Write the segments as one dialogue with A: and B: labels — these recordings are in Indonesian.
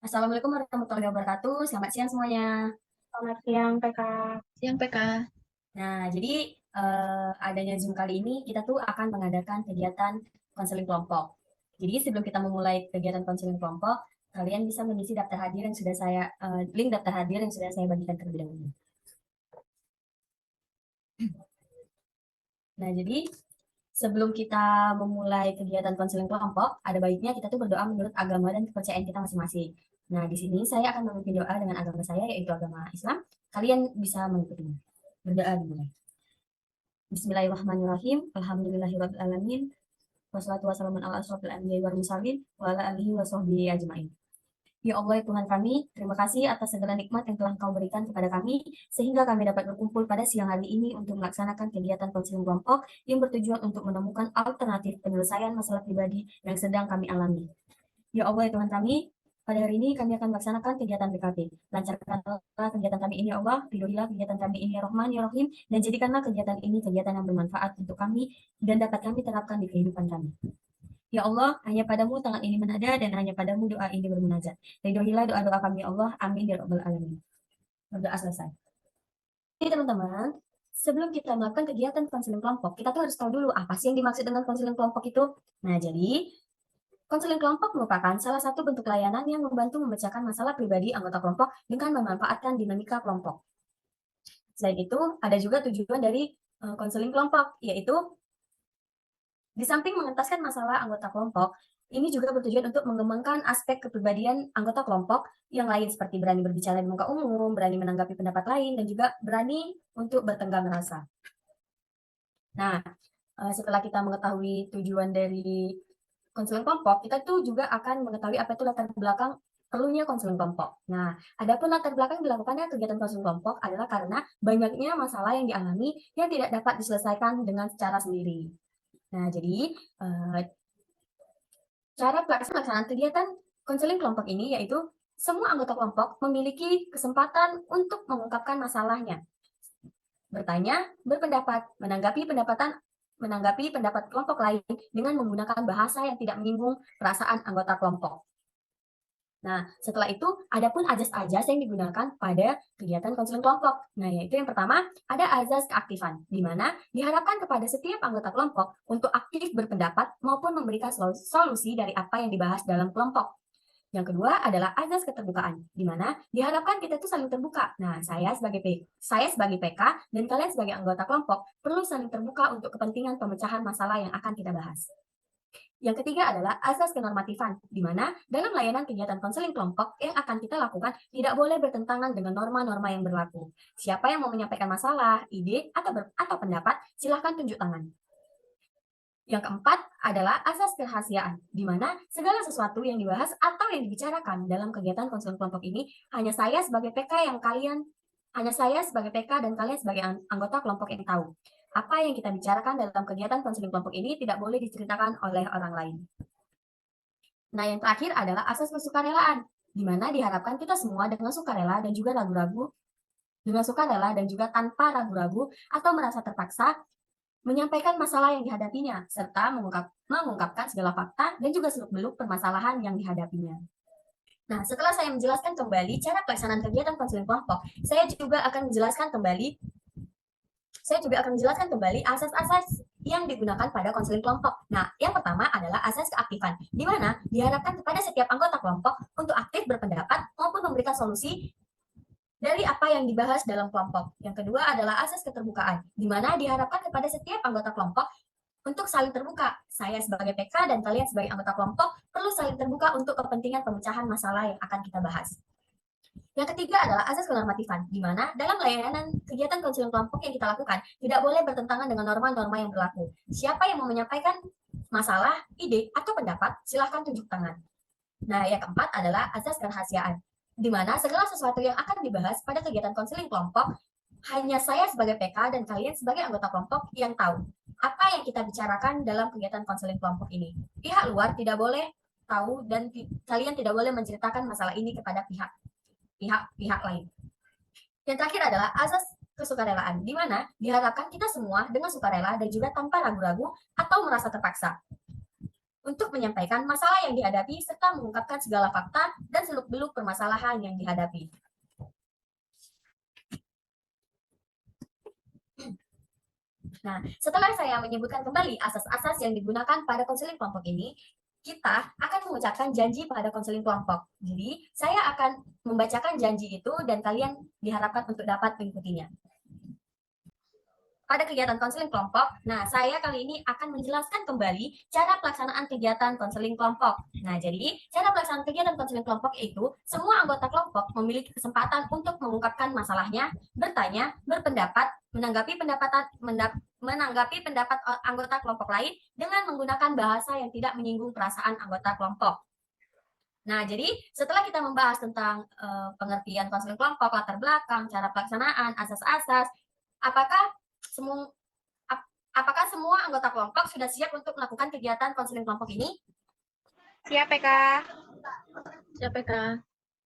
A: Assalamualaikum warahmatullahi wabarakatuh. Selamat siang semuanya.
B: Selamat siang, PK.
C: Siang PK.
A: Nah, jadi adanya Zoom kali ini kita tuh akan mengadakan kegiatan konseling kelompok. Jadi sebelum kita memulai kegiatan konseling kelompok, kalian bisa mengisi daftar hadir yang sudah saya link daftar hadir yang sudah saya bagikan terlebih dahulu. Nah, jadi sebelum kita memulai kegiatan konseling kelompok, ada baiknya kita tuh berdoa menurut agama dan kepercayaan kita masing-masing. Nah, di sini saya akan memimpin doa dengan agama saya, yaitu agama Islam. Kalian bisa mengikutinya. Berdoa dimulai. Bismillahirrahmanirrahim. Alhamdulillahirrahmanirrahim. Wassalatu wassalamu ala asrofil anbiya'i wal mursalin wa ala alihi wa sahbihi ajma'in. Ya Allah, ya Tuhan kami, terima kasih atas segala nikmat yang telah Engkau berikan kepada kami, sehingga kami dapat berkumpul pada siang hari ini untuk melaksanakan kegiatan konseling kelompok yang bertujuan untuk menemukan alternatif penyelesaian masalah pribadi yang sedang kami alami. Ya Allah, ya Tuhan kami, pada hari ini kami akan melaksanakan kegiatan PKP. Lancarkanlah kegiatan kami ini, ya Allah. Ridhoilah kegiatan kami ini, ya Rahman, ya Rahim. Dan jadikanlah kegiatan ini kegiatan yang bermanfaat untuk kami dan dapat kami terapkan di kehidupan kami. Ya Allah, hanya padamu tangan ini menada dan hanya padamu doa ini bermunajat. Ridhoilah doa-doa kami, ya Allah. Amin, ya Rabbal Alamin. Berdoa selesai. Jadi teman-teman, sebelum kita melakukan kegiatan konseling kelompok, kita tuh harus tahu dulu apa sih yang dimaksud dengan konseling kelompok itu. Nah, jadi konseling kelompok merupakan salah satu bentuk layanan yang membantu memecahkan masalah pribadi anggota kelompok dengan memanfaatkan dinamika kelompok. Selain itu, ada juga tujuan dari konseling kelompok, yaitu di samping mengentaskan masalah anggota kelompok, ini juga bertujuan untuk mengembangkan aspek kepribadian anggota kelompok yang lain seperti berani berbicara di muka umum, berani menanggapi pendapat lain, dan juga berani untuk bertenggang rasa. Nah, setelah kita mengetahui tujuan dari konseling kelompok, kita tuh juga akan mengetahui apa itu latar belakang perlunya konseling kelompok. Nah, adapun latar belakang dilakukannya kegiatan konseling kelompok adalah karena banyaknya masalah yang dialami yang tidak dapat diselesaikan dengan secara sendiri. Nah, jadi cara pelaksanaan kegiatan konseling kelompok ini yaitu semua anggota kelompok memiliki kesempatan untuk mengungkapkan masalahnya, bertanya, berpendapat, menanggapi pendapat kelompok lain dengan menggunakan bahasa yang tidak menyinggung perasaan anggota kelompok. Nah, setelah itu, ada pun azas-azas yang digunakan pada kegiatan konseling kelompok. Nah, yaitu yang pertama, ada azas keaktifan, di mana diharapkan kepada setiap anggota kelompok untuk aktif berpendapat maupun memberikan solusi dari apa yang dibahas dalam kelompok. Yang kedua adalah azas keterbukaan, di mana diharapkan kita itu saling terbuka. Nah, saya sebagai PK dan kalian sebagai anggota kelompok perlu saling terbuka untuk kepentingan pemecahan masalah yang akan kita bahas. Yang ketiga adalah azas kenormatifan, di mana dalam layanan kegiatan konseling kelompok yang akan kita lakukan tidak boleh bertentangan dengan norma-norma yang berlaku. Siapa yang mau menyampaikan masalah, ide, atau pendapat, silahkan tunjuk tangan. Yang keempat adalah asas kerahasiaan, di mana segala sesuatu yang dibahas atau yang dibicarakan dalam kegiatan konseling kelompok ini hanya saya sebagai PK dan kalian sebagai anggota kelompok yang tahu. Apa yang kita bicarakan dalam kegiatan konseling kelompok ini tidak boleh diceritakan oleh orang lain. Nah, yang terakhir adalah asas kesukarelaan, di mana diharapkan kita semua dengan sukarela dan juga tanpa ragu-ragu atau merasa terpaksa menyampaikan masalah yang dihadapinya, serta mengungkapkan segala fakta dan juga seluk-beluk permasalahan yang dihadapinya. Nah, setelah saya menjelaskan kembali cara pelaksanaan kegiatan konseling kelompok, saya juga akan menjelaskan kembali asas-asas yang digunakan pada konseling kelompok. Nah, yang pertama adalah asas keaktifan, di mana diharapkan kepada setiap anggota kelompok untuk aktif berpendapat maupun memberikan solusi dari apa yang dibahas dalam kelompok. Yang kedua adalah asas keterbukaan, di mana diharapkan kepada setiap anggota kelompok untuk saling terbuka. Saya sebagai PK dan kalian sebagai anggota kelompok perlu saling terbuka untuk kepentingan pemecahan masalah yang akan kita bahas. Yang ketiga adalah asas kenormatifan, di mana dalam layanan kegiatan konseling kelompok yang kita lakukan tidak boleh bertentangan dengan norma-norma yang berlaku. Siapa yang mau menyampaikan masalah, ide, atau pendapat, silahkan tunjuk tangan. Nah, yang keempat adalah asas kerahasiaan, di mana segala sesuatu yang akan dibahas pada kegiatan konseling kelompok hanya saya sebagai PK dan kalian sebagai anggota kelompok yang tahu apa yang kita bicarakan dalam kegiatan konseling kelompok ini. Pihak luar tidak boleh tahu dan kalian tidak boleh menceritakan masalah ini kepada pihak lain. Yang terakhir adalah asas kesukarelaan, di mana diharapkan kita semua dengan sukarela dan juga tanpa ragu-ragu atau merasa terpaksa untuk untuk menyampaikan masalah yang dihadapi serta mengungkapkan segala fakta dan seluk-beluk permasalahan yang dihadapi. Nah, setelah saya menyebutkan kembali asas-asas yang digunakan pada konseling kelompok ini, kita akan mengucapkan janji pada konseling kelompok. Jadi, saya akan membacakan janji itu dan kalian diharapkan untuk dapat mengikutinya. Pada kegiatan konseling kelompok, nah saya kali ini akan menjelaskan kembali cara pelaksanaan kegiatan konseling kelompok. Nah, jadi cara pelaksanaan kegiatan konseling kelompok itu semua anggota kelompok memiliki kesempatan untuk mengungkapkan masalahnya, bertanya, berpendapat, menanggapi pendapat anggota kelompok lain dengan menggunakan bahasa yang tidak menyinggung perasaan anggota kelompok. Nah, jadi setelah kita membahas tentang pengertian konseling kelompok, latar belakang, cara pelaksanaan, asas-asas, apakah semua anggota kelompok sudah siap untuk melakukan kegiatan konseling kelompok ini?
B: Siap, PK.
C: Siap, PK.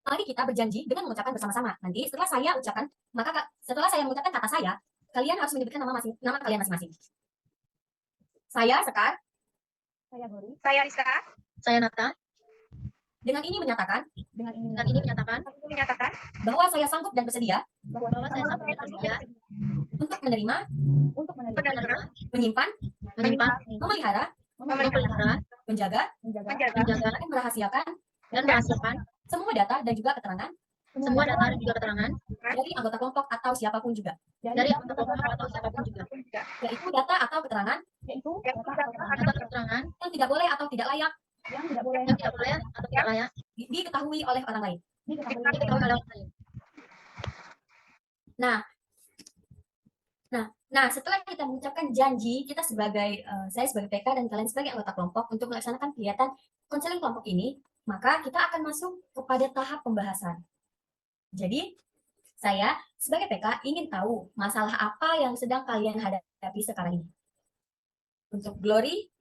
A: Mari kita berjanji dengan mengucapkan bersama-sama. Nanti setelah saya mengucapkan kata saya, kalian harus menyebutkan nama kalian masing-masing. Saya Sekar.
B: Saya Gori. Saya Rizka.
C: Saya Nata.
A: Dengan ini menyatakan
C: Bahwa
A: saya sanggup dan bersedia
C: saya sanggup dan bersedia
A: untuk menerima,
C: menyimpan,
A: memelihara, menjaga, dan merahasiakan semua data dan juga keterangan dari anggota kelompok atau siapapun juga. Yaitu data atau keterangan yang tidak boleh atau tidak layak diketahui oleh orang lain. Nah, setelah kita mengucapkan janji, saya sebagai PK dan kalian sebagai anggota kelompok untuk melaksanakan kegiatan konseling kelompok ini, maka kita akan masuk kepada tahap pembahasan. Jadi, saya sebagai PK ingin tahu masalah apa yang sedang kalian hadapi sekarang ini. Untuk Glory.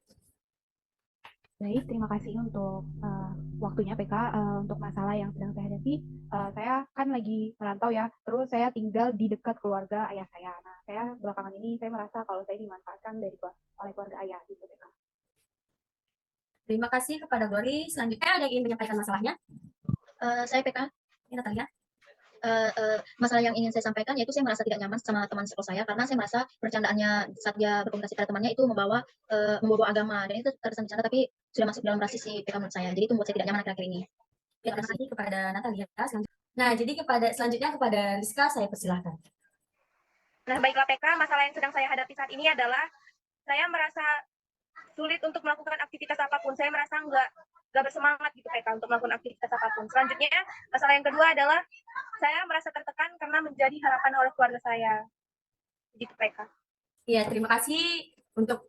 D: Baik, terima kasih untuk waktunya PK. Untuk masalah yang sedang saya hadapi, saya kan lagi merantau ya, terus saya tinggal di dekat keluarga ayah saya. Nah, saya belakangan ini saya merasa kalau saya dimanfaatkan oleh keluarga ayah gitu PK.
A: Terima kasih kepada Glory. Selanjutnya ada yang ingin menyampaikan masalahnya?
C: Saya PK.
A: Ya, Natalia.
C: Masalah yang ingin saya sampaikan yaitu saya merasa tidak nyaman sama teman sekolah saya karena saya merasa bercandaannya saat dia berkomunikasi pada temannya itu membawa agama, dan itu terkesan bercanda tapi sudah masuk dalam rasis si PK menurut saya. Jadi itu membuat saya tidak nyaman akhir-akhir ini.
A: Terima kasih kepada Natalia. Nah, jadi selanjutnya kepada Rizka saya persilahkan.
B: Nah, baiklah PK, masalah yang sedang saya hadapi saat ini adalah saya merasa sulit untuk melakukan aktivitas apapun. Saya merasa nggak bersemangat gitu PK untuk melakukan aktivitas apapun. Selanjutnya, masalah yang kedua adalah saya merasa tertekan karena menjadi harapan oleh keluarga saya. Gitu PK.
A: Iya, terima kasih untuk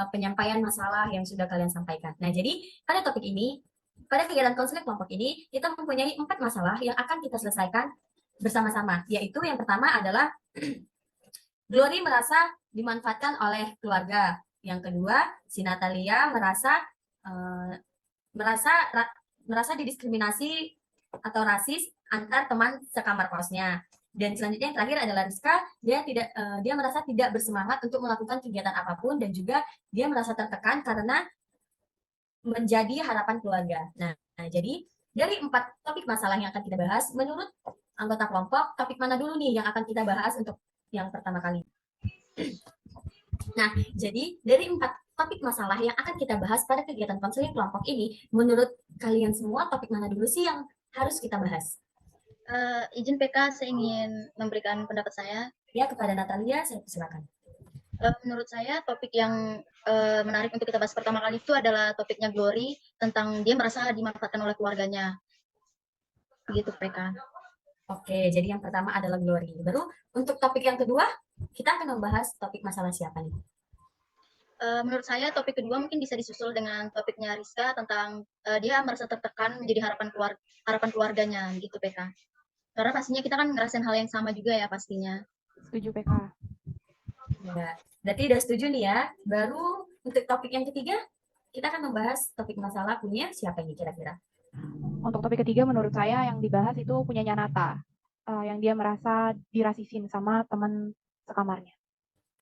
A: penyampaian masalah yang sudah kalian sampaikan. Nah, jadi pada topik ini, pada kegiatan konseling kelompok ini, kita mempunyai 4 masalah yang akan kita selesaikan bersama-sama. Yaitu yang pertama adalah Glory merasa dimanfaatkan oleh keluarga. Yang kedua, si Natalia merasa didiskriminasi atau rasis antar teman sekamar kosnya. Dan selanjutnya yang terakhir adalah Rizka, dia merasa tidak bersemangat untuk melakukan kegiatan apapun dan juga dia merasa tertekan karena menjadi harapan keluarga. Nah, jadi dari 4 topik masalah yang akan kita bahas, menurut anggota kelompok, topik mana dulu nih yang akan kita bahas untuk yang pertama kali? Nah, jadi dari 4 topik masalah yang akan kita bahas pada kegiatan konseling kelompok ini, menurut kalian semua topik mana dulu sih yang harus kita bahas?
C: Izin PK, saya ingin memberikan pendapat saya.
A: Ya, kepada Natalia, saya persilakan.
C: Menurut saya topik yang menarik untuk kita bahas pertama kali itu adalah topiknya Glory tentang dia merasa dimanfaatkan oleh keluarganya. Begitu PK.
A: Oke, jadi yang pertama adalah Glory. Baru untuk topik yang kedua, kita akan membahas topik masalah siapa nih?
C: Menurut saya topik kedua mungkin bisa disusul dengan topiknya Rizka tentang dia merasa tertekan menjadi harapan keluarganya gitu PK. Karena pastinya kita kan ngerasain hal yang sama juga ya pastinya.
D: Setuju PK.
A: Ya, berarti udah setuju nih ya. Baru untuk topik yang ketiga, kita akan membahas topik masalah punya siapa ini kira-kira?
D: Untuk topik ketiga menurut saya yang dibahas itu punyanya Nata, yang dia merasa dirasisin sama teman sekamarnya.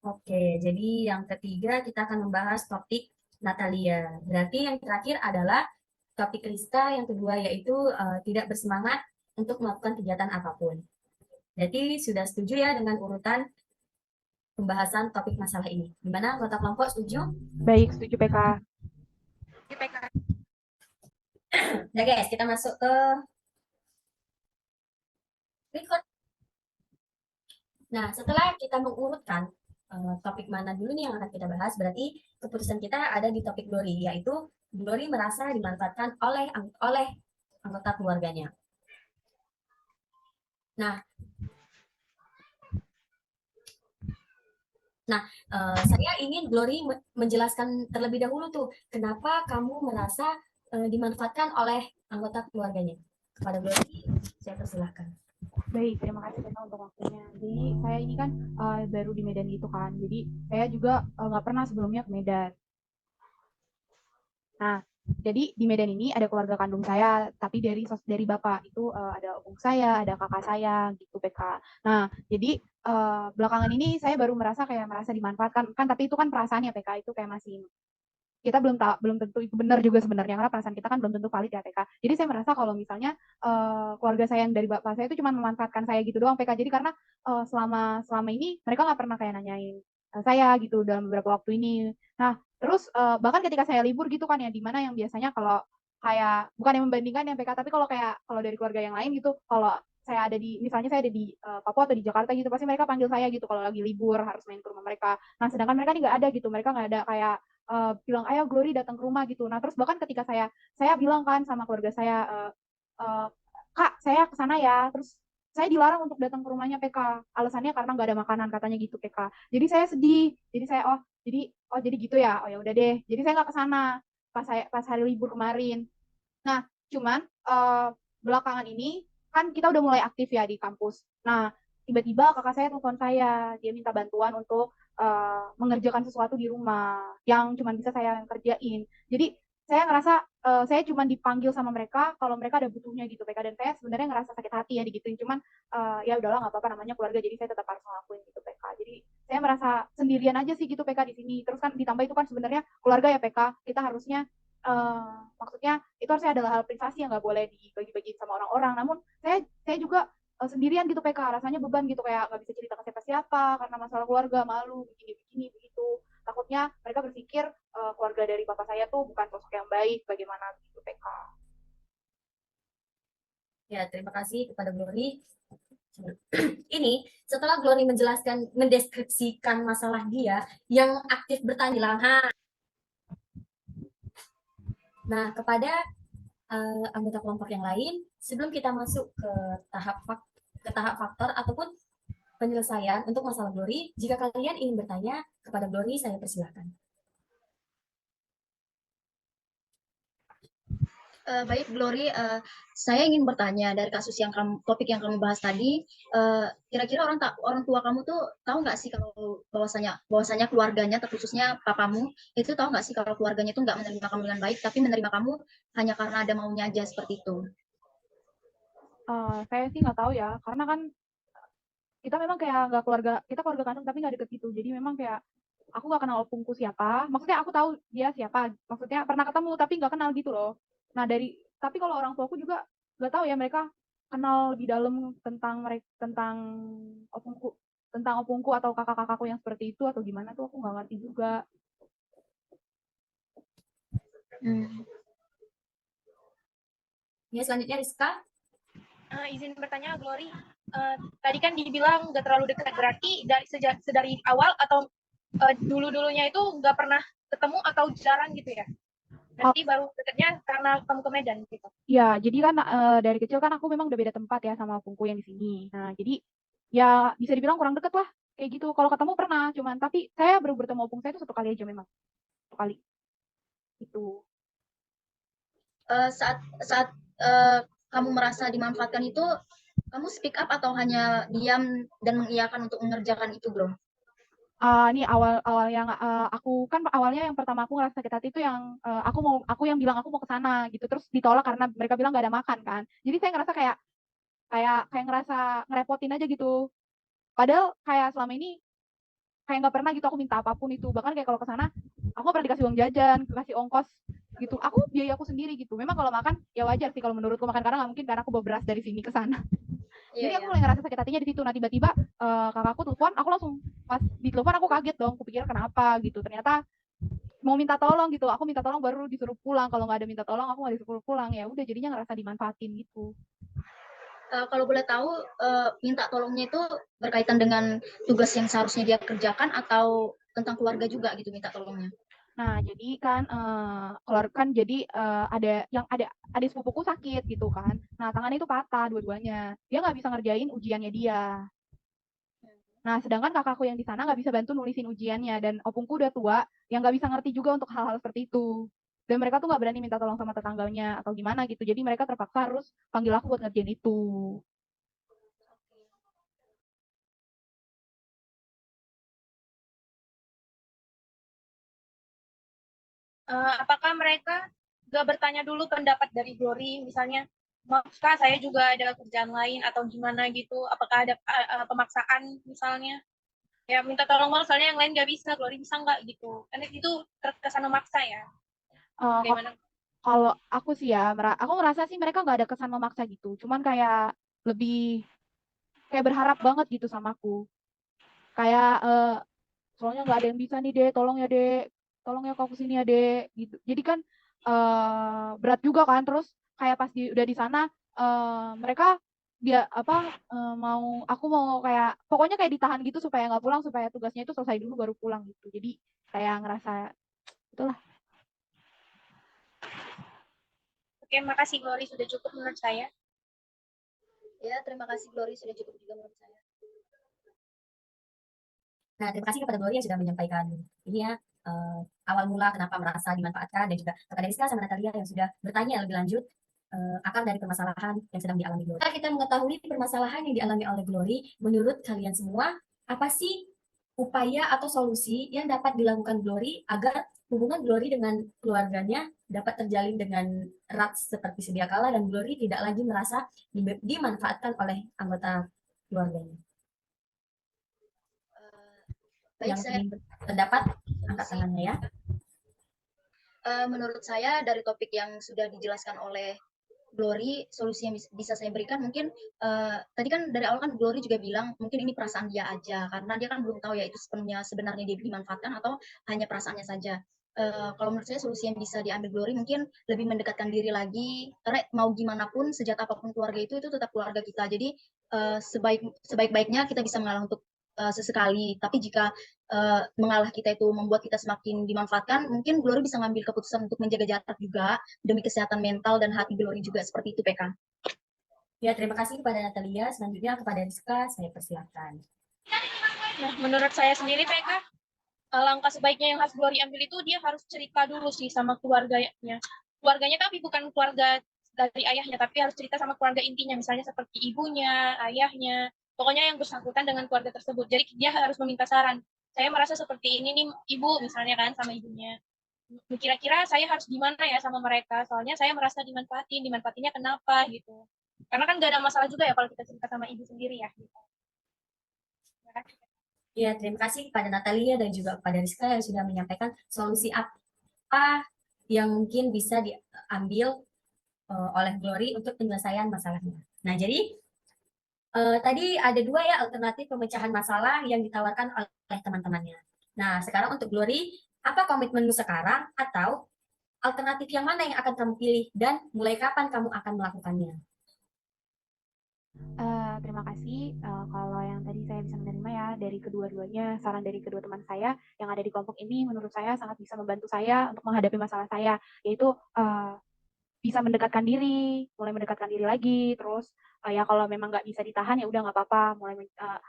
A: Oke, jadi yang ketiga kita akan membahas topik Natalia. Berarti yang terakhir adalah topik Rizka yang kedua, yaitu tidak bersemangat untuk melakukan kegiatan apapun. Jadi sudah setuju ya dengan urutan pembahasan topik masalah ini. Gimana anggota kelompok, setuju?
D: Baik, setuju PK.
B: IPK.
A: Nah guys, kita masuk ke record. Nah, setelah kita mengurutkan topik mana dulu nih yang akan kita bahas, berarti keputusan kita ada di topik Glory, yaitu Glory merasa dimanfaatkan oleh anggota keluarganya. Nah, saya ingin Glory menjelaskan terlebih dahulu tuh, kenapa kamu merasa dimanfaatkan oleh anggota keluarganya. Kepada Glory, saya persilahkan.
D: Baik, terima kasih PK untuk waktunya. Jadi saya ini kan baru di Medan gitu kan. Jadi saya juga nggak pernah sebelumnya ke Medan. Nah, jadi di Medan ini ada keluarga kandung saya, tapi dari bapak itu ada opung saya, ada kakak saya gitu PK. Nah, jadi belakangan ini saya baru merasa dimanfaatkan kan, tapi itu kan perasaan ya PK, itu kayak masih kita belum tentu itu benar juga sebenarnya, karena perasaan kita kan belum tentu valid ya PK. Jadi saya merasa kalau misalnya keluarga saya yang dari bapak saya itu cuma memanfaatkan saya gitu doang PK. Jadi karena selama ini mereka nggak pernah kayak nanyain saya gitu dalam beberapa waktu ini. Nah, terus bahkan ketika saya libur gitu kan ya, di mana yang biasanya kalau kayak bukan yang membandingkan ya PK, tapi kalau dari keluarga yang lain gitu, kalau misalnya saya ada di Papua atau di Jakarta gitu, pasti mereka panggil saya gitu kalau lagi libur harus main ke rumah mereka. Nah, sedangkan mereka ini nggak ada gitu, mereka nggak ada kayak bilang ayo Glory datang ke rumah gitu. Nah, terus bahkan ketika saya bilang kan sama keluarga saya, eh, Kak saya ke sana ya, terus saya dilarang untuk datang ke rumahnya PK, alasannya karena nggak ada makanan katanya gitu PK. Jadi saya sedih, jadi saya jadi gitu ya, oh ya udah deh, jadi saya nggak ke sana pas hari libur kemarin. Nah, cuman belakangan ini kan kita udah mulai aktif ya di kampus. Nah, tiba-tiba kakak saya telepon saya, dia minta bantuan untuk mengerjakan sesuatu di rumah yang cuma bisa saya kerjain. Jadi saya ngerasa saya cuma dipanggil sama mereka kalau mereka ada butuhnya gitu PK, dan saya sebenarnya ngerasa sakit hati ya digituin, cuman ya udahlah nggak apa-apa, namanya keluarga, jadi saya tetap harus ngelakuin gitu PK. Jadi saya merasa sendirian aja sih gitu PK di sini. Terus kan ditambah itu kan sebenarnya keluarga ya PK, kita harusnya maksudnya itu harusnya adalah hal privasi yang nggak boleh dibagi-bagi sama orang-orang. Namun saya juga sendirian gitu PK, rasanya beban gitu, kayak nggak bisa cerita ke siapa-siapa karena masalah keluarga, malu begini-begini begitu. Takutnya mereka berpikir keluarga dari bapak saya tuh bukan sosok yang baik, bagaimana gitu PK.
A: Ya, terima kasih kepada Glory. Ini setelah Glory mendeskripsikan masalah dia yang aktif bertahan di lahan. Nah, kepada anggota kelompok yang lain, sebelum kita masuk ke tahap faktor ataupun penyelesaian untuk masalah Glory, jika kalian ingin bertanya kepada Glory, saya persilahkan.
C: Baik Glory, saya ingin bertanya dari topik yang kamu bahas tadi, kira-kira orang tua kamu tuh tahu nggak sih kalau bahwasanya keluarganya, terkhususnya papamu, itu tahu nggak sih kalau keluarganya itu nggak menerima kamu dengan baik, tapi menerima kamu hanya karena ada maunya aja seperti itu?
D: Saya sih nggak tahu ya, karena kan kita memang kayak nggak kita keluarga kandung tapi nggak deket gitu. Jadi memang kayak aku nggak kenal opungku siapa. Maksudnya aku tahu dia siapa. Maksudnya pernah ketemu tapi nggak kenal gitu loh. Nah tapi kalau orang tuaku juga nggak tahu ya, mereka kenal di dalam opungku tentang opungku atau kakak-kakakku yang seperti itu atau gimana tuh aku nggak ngerti juga.
A: Ya, selanjutnya Rizka.
B: Izin bertanya Glory, tadi kan dibilang nggak terlalu dekat, berarti dari awal atau dulu-dulunya itu nggak pernah ketemu atau jarang gitu ya? Berarti baru dekatnya karena kamu ke Medan gitu.
D: Ya, jadi kan dari kecil kan aku memang udah beda tempat ya sama opungku yang di sini. Nah, jadi ya bisa dibilang kurang deket lah kayak gitu. Kalau ketemu pernah, cuman tapi saya baru bertemu opung saya itu 1 kali aja, memang 1 kali itu.
C: Saat kamu merasa dimanfaatkan itu, kamu speak up atau hanya diam dan mengiyakan untuk mengerjakan itu, Bro?
D: Ini awal yang aku kan awalnya yang pertama aku ngerasa sakit hati itu yang aku yang bilang aku mau ke sana gitu, terus ditolak karena mereka bilang nggak ada makan kan. Jadi saya ngerasa kayak ngerasa ngerepotin aja gitu. Padahal kayak selama ini kayak nggak pernah gitu aku minta apapun itu. Bahkan kayak kalau ke sana aku nggak pernah dikasih uang jajan, kasih ongkos gitu. Aku biaya aku sendiri gitu. Memang kalau makan ya wajar sih kalau menurutku makan, karena nggak mungkin karena aku bawa beras dari sini ke sana. Jadi aku mulai ngerasa sakit hatinya di situ. Nah tiba-tiba kakakku telepon, aku langsung pas ditelepon aku kaget dong, aku pikir kenapa gitu. Ternyata mau minta tolong gitu, aku minta tolong baru disuruh pulang. Kalau nggak ada minta tolong aku nggak disuruh pulang. Ya udah jadinya ngerasa dimanfaatin gitu.
C: Kalau boleh tahu, minta tolongnya itu berkaitan dengan tugas yang seharusnya dia kerjakan atau tentang keluarga juga gitu minta tolongnya?
D: Nah, jadi kan keluar kan jadi ada sepupuku sakit gitu kan. Nah, tangannya itu patah dua-duanya. Dia nggak bisa ngerjain ujiannya dia. Nah, sedangkan kakakku yang di sana nggak bisa bantu nulisin ujiannya, dan opungku udah tua yang nggak bisa ngerti juga untuk hal-hal seperti itu. Dan mereka tuh nggak berani minta tolong sama tetangganya atau gimana gitu. Jadi mereka terpaksa harus panggil aku buat ngerjain itu.
B: Apakah mereka gak bertanya dulu pendapat dari Glory, misalnya, maaf Kak, saya juga ada kerjaan lain atau gimana gitu, apakah ada pemaksaan misalnya, ya minta tolong misalnya yang lain gak bisa, Glory bisa nggak gitu, karena itu terkesan memaksa ya,
D: Eh,
B: bagaimana?
D: Kalau aku sih ya, aku ngerasa sih mereka nggak ada kesan memaksa gitu. Cuman kayak lebih kayak berharap banget gitu sama aku. Kayak soalnya nggak ada yang bisa nih dek, tolong ya kau kesini ya dek gitu. Jadi kan berat juga kan. Terus kayak pas udah di sana mereka dia apa aku mau kayak pokoknya kayak ditahan gitu supaya nggak pulang, supaya tugasnya itu selesai dulu baru pulang gitu. Jadi kayak ngerasa itulah.
B: Oke, makasih Glory, sudah cukup menurut saya.
C: Ya, terima kasih Glory, sudah cukup juga menurut saya.
A: Nah, terima kasih kepada Gloria yang sudah menyampaikan ini ya, awal mula kenapa merasa dimanfaatkan, dan juga kepada Rizka sama Natalia yang sudah bertanya lebih lanjut akar dari permasalahan yang sedang dialami Glory. Kita mengetahui permasalahan yang dialami oleh Glory, menurut kalian semua, apa sih upaya atau solusi yang dapat dilakukan Glory agar hubungan Glory dengan keluarganya dapat terjalin dengan erat seperti sedia kala, dan Glory tidak lagi merasa dimanfaatkan oleh anggota keluarganya?
C: Baik,
A: Yang
C: saya
A: ingin berpendapat, angkat tangannya ya.
C: menurut saya dari topik yang sudah dijelaskan oleh Glory, solusi yang bisa saya berikan mungkin tadi kan dari awal kan Glory juga bilang mungkin ini perasaan dia aja karena dia kan belum tahu ya itu sebenarnya dia dimanfaatkan atau hanya perasaannya saja. Kalau menurut saya solusi yang bisa diambil Glory mungkin lebih mendekatkan diri lagi, karena mau gimana pun sejak apapun keluarga itu tetap keluarga kita. Jadi sebaik-baiknya kita bisa mengalah untuk sesekali, tapi jika mengalah kita itu membuat kita semakin dimanfaatkan, mungkin Glory bisa ngambil keputusan untuk menjaga jarak juga demi kesehatan mental dan hati Glory juga, seperti itu PK.
A: Ya, terima kasih kepada Natalia. Selanjutnya kepada Rizka, saya persilakan.
B: Nah, menurut saya sendiri PK, langkah sebaiknya yang harus Glory ambil itu dia harus cerita dulu sih sama keluarganya. Keluarganya tapi bukan keluarga dari ayahnya, tapi harus cerita sama keluarga intinya, misalnya seperti ibunya, ayahnya, pokoknya yang bersangkutan dengan keluarga tersebut. Jadi dia harus meminta saran. Saya merasa seperti ini nih ibu, misalnya kan sama ibunya. Kira-kira saya harus gimana ya sama mereka? Soalnya saya merasa dimanfaatinnya kenapa gitu. Karena kan gak ada masalah juga ya kalau kita cerita sama ibu sendiri ya. Gitu. Terima kasih.
A: Ya, terima kasih kepada Natalia dan juga kepada Rizka yang sudah menyampaikan solusi apa yang mungkin bisa diambil oleh Glory untuk penyelesaian masalahnya. Nah, jadi tadi ada dua ya alternatif pemecahan masalah yang ditawarkan oleh teman-temannya. Nah, sekarang untuk Glory, apa komitmenmu sekarang atau alternatif yang mana yang akan kamu pilih dan mulai kapan kamu akan melakukannya?
D: Terima kasih kalau yang tadi saya bisa menerima ya dari kedua-duanya, saran dari kedua teman saya yang ada di kelompok ini menurut saya sangat bisa membantu saya untuk menghadapi masalah saya, yaitu bisa mendekatkan diri, mulai mendekatkan diri lagi, terus ya kalau memang nggak bisa ditahan ya udah nggak apa-apa, mulai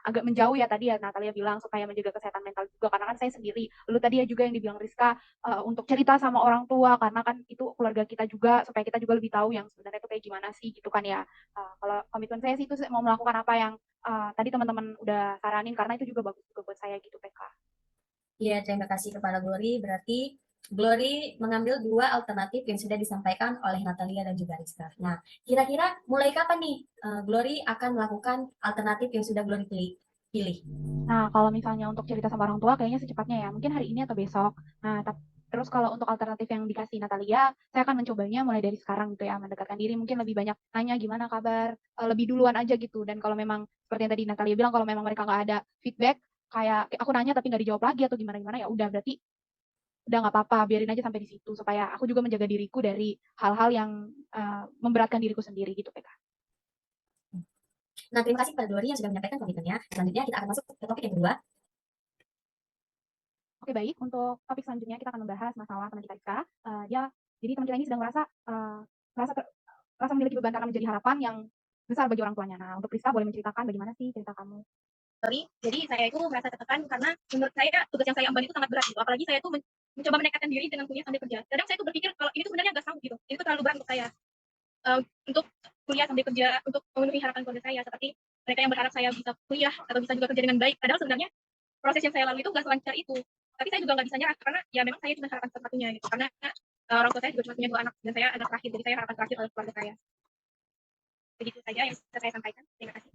D: agak menjauh ya tadi ya Natalia bilang supaya menjaga kesehatan mental juga, karena kan saya sendiri, lalu tadi ya juga yang dibilang Rizka untuk cerita sama orang tua, karena kan itu keluarga kita juga, supaya kita juga lebih tahu yang sebenarnya itu kayak gimana sih gitu kan ya. Kalau komitmen saya sih itu mau melakukan apa yang tadi teman-teman udah saranin, karena itu juga bagus juga buat saya gitu PK.
A: Iya, terima kasih kepada Glory. Berarti Glory mengambil dua alternatif yang sudah disampaikan oleh Natalia dan juga Rizka. Nah, kira-kira mulai kapan nih Glory akan melakukan alternatif yang sudah Glory pilih?
D: Nah, kalau misalnya untuk cerita sama orang tua kayaknya secepatnya ya, mungkin hari ini atau besok. Nah, Terus kalau untuk alternatif yang dikasih Natalia, saya akan mencobanya mulai dari sekarang gitu ya, mendekatkan diri, mungkin lebih banyak nanya gimana kabar, lebih duluan aja gitu. Dan kalau memang seperti yang tadi Natalia bilang, kalau memang mereka nggak ada feedback, kayak aku nanya tapi nggak dijawab lagi atau gimana-gimana, ya udah berarti udah nggak apa-apa, biarin aja sampai di situ supaya aku juga menjaga diriku dari hal-hal yang memberatkan diriku sendiri gitu, PK.
A: Nah, terima kasih kepada Glory yang sudah menyampaikan komitmennya. Selanjutnya kita akan masuk ke topik yang kedua.
D: Oke, baik. Untuk topik selanjutnya kita akan membahas masalah teman kita Rizka. Jadi teman kita ini sedang merasa memiliki beban karena menjadi harapan yang besar bagi orang tuanya. Nah, untuk Rizka boleh menceritakan bagaimana sih cerita kamu?
B: Jadi saya itu merasa tertekan karena menurut saya tugas yang saya emban itu sangat berat gitu. Apalagi saya itu mencoba menekatkan diri dengan kuliah sambil kerja. Kadang saya tuh berpikir kalau ini tuh sebenarnya nggak sanggup gitu. Ini tuh terlalu berat untuk saya. Untuk kuliah sambil kerja, untuk memenuhi harapan keluarga saya. Seperti mereka yang berharap saya bisa kuliah atau bisa juga kerja dengan baik. Padahal sebenarnya proses yang saya lalui itu nggak selancar itu. Tapi saya juga nggak bisa nyerah karena ya memang saya cuma harapan satu-satunya gitu. Karena orang tua saya juga cuma punya 2 anak dan saya anak terakhir. Jadi saya harapan terakhir oleh keluarga saya. Begitu saja yang bisa saya sampaikan. Terima kasih.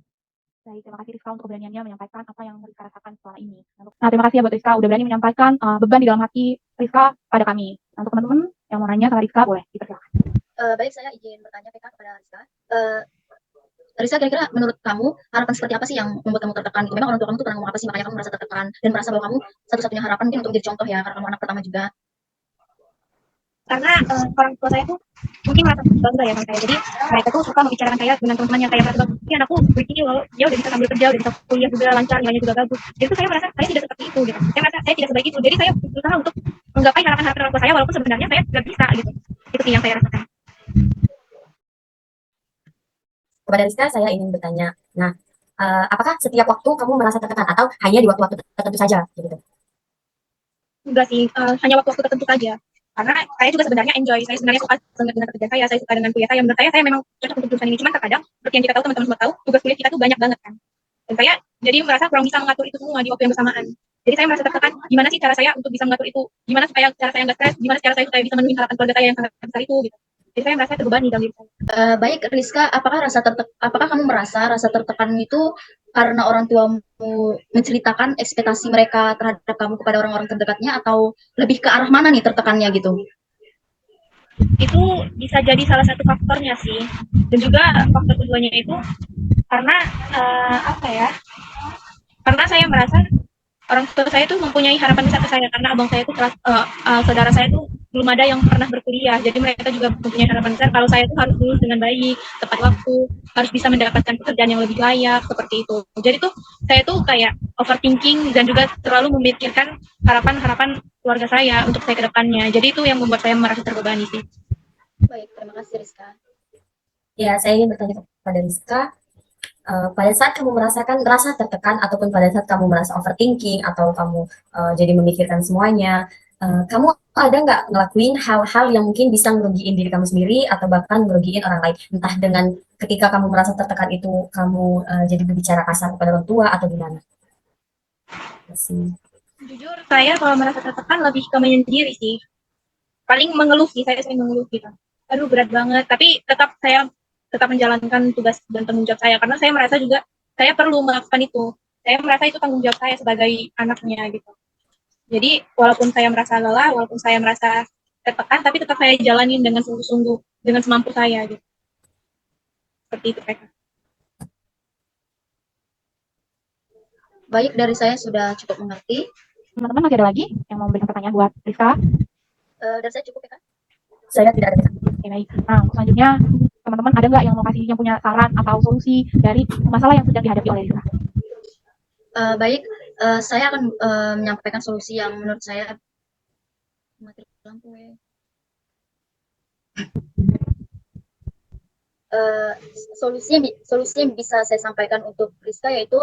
D: Baik, terima kasih Rizka untuk keberaniannya menyampaikan apa yang Rizka rasakan selama ini. Nah, terima kasih ya buat Rizka udah berani menyampaikan beban di dalam hati Rizka pada kami. Nah, untuk teman-teman yang mau nanya sama Rizka, boleh dipersilakan.
C: Baik, saya izin bertanya PK kepada Rizka. Rizka, kira-kira menurut kamu harapan seperti apa sih yang membuat kamu tertekan? Gitu. Memang orang tua kamu tuh pernah ngomong apa sih makanya kamu merasa tertekan dan merasa bahwa kamu satu-satunya harapan mungkin untuk menjadi contoh ya karena kamu anak pertama juga.
B: Karena orang tua saya tuh mungkin merasa bangga ya sama saya. Jadi mereka tuh suka membicarakan saya dengan teman-teman yang saya merasa bagus. Ini anakku begini loh, dia udah bisa sambil kerja, udah bisa kuliah juga lancar, nilainya juga bagus. Jadi tuh saya merasa saya tidak seperti itu gitu. Saya merasa saya tidak sebaik itu. Jadi saya berusaha untuk menggapai harapan-harapan orang tua saya walaupun sebenarnya saya tidak bisa gitu. Itu sih yang saya rasakan.
A: Kepada Rizka, saya ingin bertanya. Nah, apakah setiap waktu kamu merasa tertekan atau hanya di waktu-waktu tertentu saja? Gitu.
B: Enggak sih, hanya waktu-waktu tertentu saja. Karena saya juga sebenarnya enjoy, saya sebenarnya suka dengan kerja saya suka dengan kuliah saya. Menurut saya memang cocok untuk jurusan ini. Cuman terkadang, seperti yang kita tahu, teman-teman semua tahu, tugas kuliah kita tuh banyak banget kan. Dan saya jadi merasa kurang bisa mengatur itu semua di waktu yang bersamaan. Jadi saya merasa tertekan, gimana sih cara saya untuk bisa mengatur itu? Gimana supaya cara saya nggak stres? Gimana cara saya supaya bisa memenuhi harapan keluarga saya yang sangat besar itu? Gitu. Jadi saya merasa terbebani dalam diri saya.
C: Baik, Rizka, apakah kamu merasa rasa tertekan itu karena orang tuamu menceritakan ekspektasi mereka terhadap kamu kepada orang-orang terdekatnya atau lebih ke arah mana nih tertekannya gitu?
B: Itu bisa jadi salah satu faktornya sih. Dan juga faktor keduanya itu karena apa ya? Karena saya merasa orang tua saya tuh mempunyai harapan besar ke saya karena abang saya tuh saudara saya tuh belum ada yang pernah berkuliah, jadi mereka juga mempunyai harapan besar kalau saya tuh harus lulus dengan baik, tepat waktu, harus bisa mendapatkan pekerjaan yang lebih layak seperti itu. Jadi tuh saya tuh kayak overthinking dan juga terlalu memikirkan harapan-harapan keluarga saya untuk saya ke depannya. Jadi itu yang membuat saya merasa terbebani sih.
C: Baik, terima kasih Rizka.
A: Ya, saya ingin bertanya kepada Rizka, pada saat kamu merasakan rasa tertekan ataupun pada saat kamu merasa overthinking atau kamu jadi memikirkan semuanya, kamu ada nggak ngelakuin hal-hal yang mungkin bisa ngerugiin diri kamu sendiri atau bahkan ngerugiin orang lain? Entah dengan ketika kamu merasa tertekan itu kamu jadi berbicara kasar kepada orang tua atau gimana?
B: Jujur, saya kalau merasa tertekan lebih ke menyendiri sih. Paling mengeluh sih, saya sering mengeluh gitu. Aduh berat banget, tapi saya tetap menjalankan tugas dan tanggung jawab saya karena saya merasa juga saya perlu melakukan itu. Saya merasa itu tanggung jawab saya sebagai anaknya gitu. Jadi walaupun saya merasa lelah, walaupun saya merasa tertekan, tapi tetap saya jalanin dengan sungguh-sungguh, dengan semampu saya gitu. Seperti itu mereka.
C: Baik, dari saya sudah cukup mengerti.
D: Teman-teman masih ada lagi yang mau memberikan pertanyaan buat Rizka?
C: Dari saya cukup ya kan?
A: Saya tidak ada.
D: Oke, baik. Nah, selanjutnya teman-teman ada nggak yang mau kasih yang punya saran atau solusi dari masalah yang sedang dihadapi oleh Rizka?
C: Baik, saya akan menyampaikan solusi yang menurut saya mati lampu ya. Solusi yang bisa saya sampaikan untuk Rizka yaitu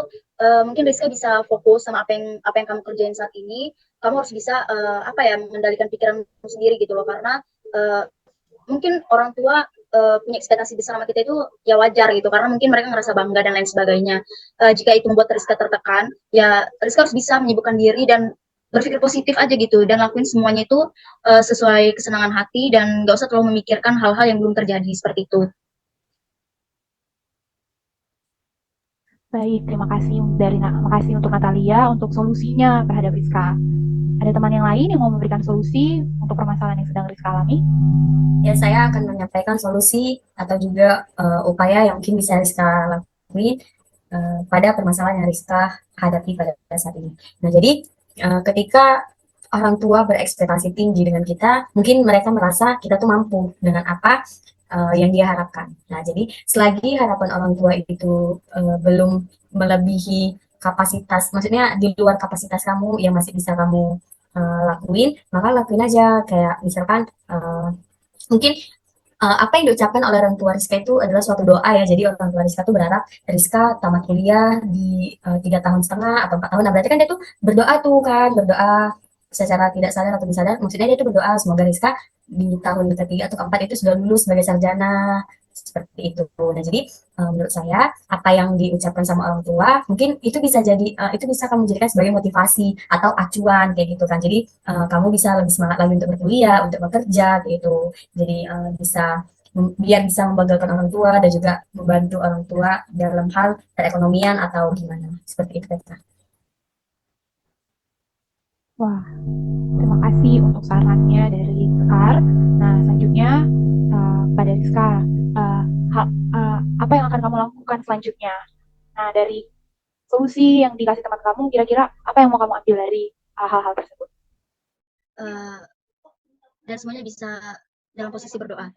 C: mungkin Rizka bisa fokus sama apa yang kamu kerjain saat ini. Kamu harus bisa mengendalikan pikiranmu sendiri gitu loh karena mungkin orang tua punya ekspektasi besar sama kita itu ya wajar gitu karena mungkin mereka ngerasa bangga dan lain sebagainya. Jika itu membuat Rizka tertekan, ya Rizka harus bisa menyibukkan diri dan berpikir positif aja gitu dan lakuin semuanya itu sesuai kesenangan hati dan gak usah terlalu memikirkan hal-hal yang belum terjadi seperti itu.
D: Baik, terima kasih untuk Natalia untuk solusinya terhadap Rizka. Ada Ada teman yang lain yang mau memberikan solusi untuk permasalahan yang sedang Rizka alami?
A: Ya, saya akan menyampaikan solusi atau juga upaya yang mungkin bisa Rizka lakuin pada permasalahan yang Rizka hadapi pada saat ini. Nah, jadi ketika orang tua berekspektasi tinggi dengan kita, mungkin mereka merasa kita tuh mampu dengan apa yang dia harapkan. Nah, jadi selagi harapan orang tua itu belum melebihi kapasitas, maksudnya di luar kapasitas kamu yang masih bisa kamu lakuin, maka lakuin aja. Kayak misalkan mungkin apa yang diucapkan oleh orang tua Rizka itu adalah suatu doa ya. Jadi orang tua Rizka tuh berharap Rizka tamat kuliah di 3 tahun setengah atau 4 tahun. Nah, berarti kan dia tuh berdoa tuh kan, berdoa secara tidak sadar atau disadar. Maksudnya dia tuh berdoa semoga Rizka di tahun ketiga atau keempat itu sudah lulus sebagai sarjana seperti itu. Nah, jadi menurut saya apa yang diucapkan sama orang tua mungkin itu bisa jadi itu bisa kamu jadikan sebagai motivasi atau acuan kayak gitu kan. Jadi kamu bisa lebih semangat lagi untuk berkuliah, untuk bekerja gitu. Jadi bisa biar bisa membanggakan orang tua dan juga membantu orang tua dalam hal perekonomian atau gimana seperti itu Petra.
D: Wah, terima kasih untuk sarannya dari Sekar. Nah, selanjutnya pada Rizka, apa yang akan kamu lakukan selanjutnya? Nah, dari solusi yang dikasih teman kamu, kira-kira apa yang mau kamu ambil dari hal-hal tersebut?
C: Dan semuanya bisa dalam posisi berdoa.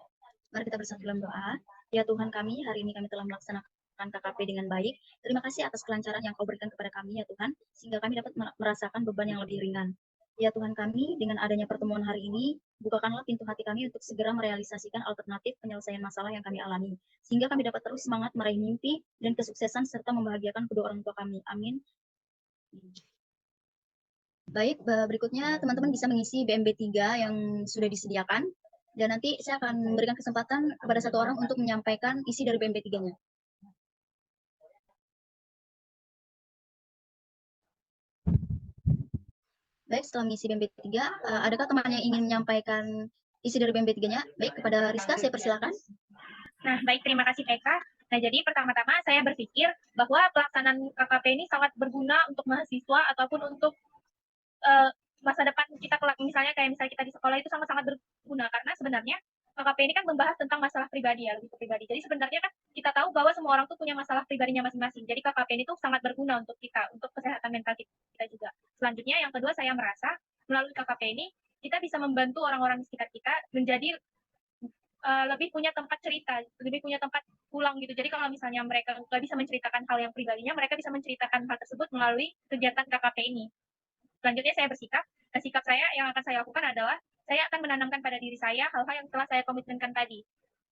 C: Mari kita bersatu dalam doa. Ya Tuhan kami, hari ini kami telah melaksanakan KKP dengan baik. Terima kasih atas kelancaran yang Kau berikan kepada kami ya Tuhan, sehingga kami dapat merasakan beban yang lebih ringan. Ya Tuhan kami, dengan adanya pertemuan hari ini, bukakanlah pintu hati kami untuk segera merealisasikan alternatif penyelesaian masalah yang kami alami, sehingga kami dapat terus semangat meraih mimpi dan kesuksesan serta membahagiakan kedua orang tua kami. Amin. Baik, berikutnya teman-teman bisa mengisi BMB 3 yang sudah disediakan. Dan nanti saya akan memberikan kesempatan kepada satu orang untuk menyampaikan isi dari BMB 3-nya. Baik, setelah mengisi BMB 3, adakah teman yang ingin menyampaikan isi dari BMB 3-nya? Baik, kepada Rizka saya persilakan.
B: Nah, baik, terima kasih PK. Nah, jadi pertama-tama saya berpikir bahwa pelaksanaan KKP ini sangat berguna untuk mahasiswa ataupun untuk masa depan kita kelak. Misalnya kita di sekolah itu sangat-sangat berguna karena sebenarnya KKP ini kan membahas tentang masalah pribadi ya, lebih ke pribadi. Jadi sebenarnya kan kita tahu bahwa semua orang tuh punya masalah pribadinya masing-masing. Jadi KKP ini tuh sangat berguna untuk kita, untuk kesehatan mental kita juga. Selanjutnya yang kedua, saya merasa melalui KKP ini kita bisa membantu orang-orang di sekitar kita menjadi lebih punya tempat cerita, lebih punya tempat pulang gitu. Jadi kalau misalnya mereka nggak bisa menceritakan hal yang pribadinya, mereka bisa menceritakan hal tersebut melalui kegiatan KKP ini. Selanjutnya saya sikap saya yang akan saya lakukan adalah saya akan menanamkan pada diri saya hal-hal yang telah saya komitmenkan tadi.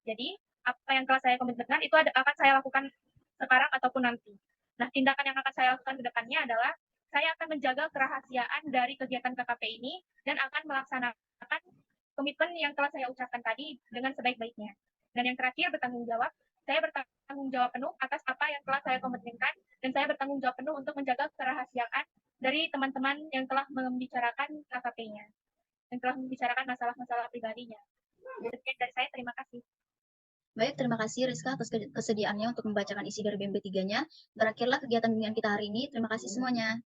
B: Jadi apa yang telah saya komitmenkan itu akan saya lakukan sekarang ataupun nanti. Nah, tindakan yang akan saya lakukan ke depannya adalah saya akan menjaga kerahasiaan dari kegiatan KKP ini dan akan melaksanakan komitmen yang telah saya ucapkan tadi dengan sebaik-baiknya. Dan yang terakhir, bertanggung jawab. Saya bertanggung jawab penuh atas apa yang telah saya komitmenkan dan saya bertanggung jawab penuh untuk menjaga kerahasiaan dari teman-teman yang telah membicarakan KKP-nya, yang telah membicarakan masalah-masalah pribadinya. Sekian dari saya, terima kasih.
C: Baik, terima kasih Rizka atas kesediaannya untuk membacakan isi dari BMB 3-nya. Berakhirlah kegiatan bimbingan kita hari ini. Terima kasih semuanya.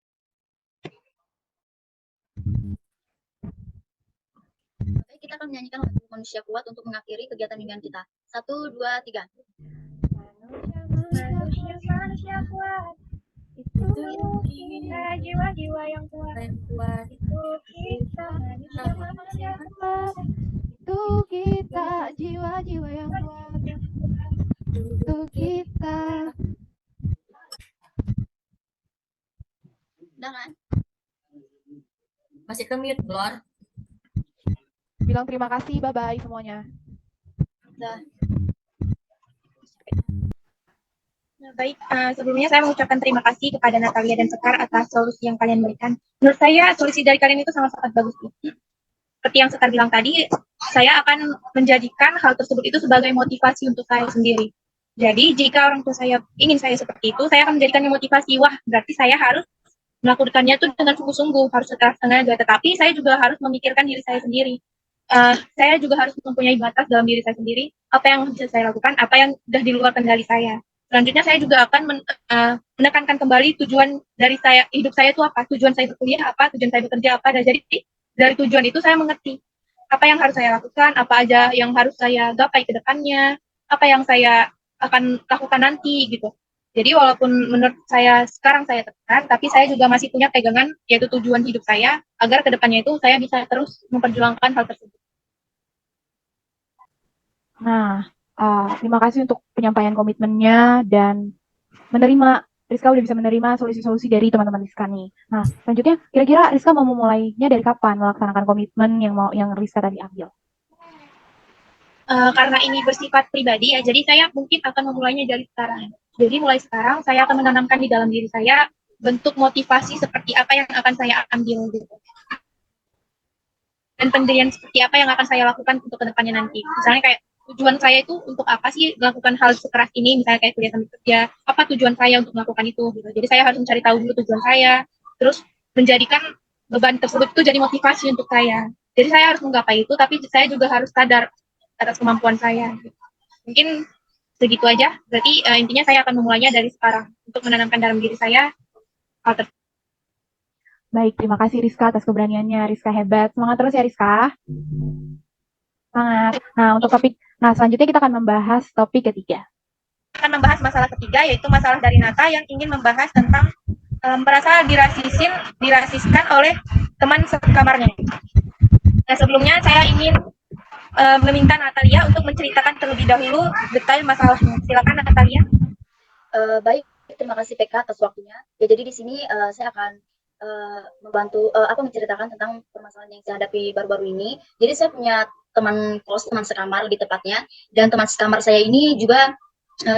C: Baik, kita akan menyanyikan lagu Manusia Kuat untuk mengakhiri kegiatan bimbingan kita. 1, 2, 3.
B: Manusia kuat. Itu kita jiwa-jiwa yang kuat. Itu kita manusia kuat.
D: Itu kita jiwa-jiwa yang kuat. Itu kita.
C: Udah kan?
A: Masih ke mute, Blor.
D: Bilang terima kasih, bye-bye semuanya.
C: Udah.
B: Nah, baik, sebelumnya saya mengucapkan terima kasih kepada Natalia dan Sekar atas solusi yang kalian berikan. Menurut saya solusi dari kalian itu sangat-sangat bagus. Seperti yang Sekar bilang tadi, saya akan menjadikan hal tersebut itu sebagai motivasi untuk saya sendiri. Jadi jika orang tua saya ingin saya seperti itu, saya akan menjadikannya motivasi. Wah, berarti saya harus melakukannya itu dengan sungguh-sungguh, harus secara tenaga. Tetapi saya juga harus memikirkan diri saya sendiri. Saya juga harus mempunyai batas dalam diri saya sendiri. Apa yang bisa saya lakukan, apa yang sudah di luar kendali saya. Selanjutnya saya juga akan menekankan kembali tujuan dari hidup saya itu apa, tujuan saya berkuliah apa, tujuan saya bekerja apa. Dan jadi dari tujuan itu saya mengerti apa yang harus saya lakukan, apa aja yang harus saya gapai ke depannya, apa yang saya akan lakukan nanti gitu. Jadi walaupun menurut saya sekarang saya tekan, tapi saya juga masih punya pegangan yaitu tujuan hidup saya agar ke depannya itu saya bisa terus memperjuangkan hal tersebut.
D: Nah, terima kasih untuk penyampaian komitmennya dan Rizka udah bisa menerima solusi-solusi dari teman-teman Rizka nih. Nah, selanjutnya kira-kira Rizka mau memulainya dari kapan melaksanakan komitmen yang Rizka tadi ambil?
B: Karena ini bersifat pribadi ya, jadi saya mungkin akan memulainya dari sekarang. Jadi mulai sekarang saya akan menanamkan di dalam diri saya bentuk motivasi seperti apa yang akan saya ambil gitu. Dan pendirian seperti apa yang akan saya lakukan untuk kedepannya nanti. Misalnya kayak tujuan saya itu untuk apa sih melakukan hal sekeras ini, misalnya kayak kuliah sambil kerja, apa tujuan saya untuk melakukan itu gitu. Jadi saya harus mencari tahu dulu tujuan saya, terus menjadikan beban tersebut itu jadi motivasi untuk saya. Jadi saya harus menggapai itu, tapi saya juga harus sadar atas kemampuan saya. Mungkin segitu aja. Berarti intinya saya akan memulainya dari sekarang untuk menanamkan dalam diri saya hal tersebut.
D: Baik, terima kasih Rizka atas keberaniannya. Rizka hebat. Semangat terus ya Rizka. Semangat. Nah, selanjutnya kita akan membahas topik ketiga.
B: Kita akan membahas masalah ketiga, yaitu masalah dari Nata yang ingin membahas tentang merasa dirasiskan oleh teman sekamarnya. Nah, sebelumnya saya ingin meminta Natalia untuk menceritakan terlebih dahulu detail masalahnya. Silakan Natalia.
C: Baik, terima kasih PK atas waktunya. Ya, jadi di sini saya akan membantu menceritakan tentang permasalahan yang saya hadapi baru-baru ini. Jadi saya punya teman kos, teman sekamar lebih tepatnya, dan teman sekamar saya ini juga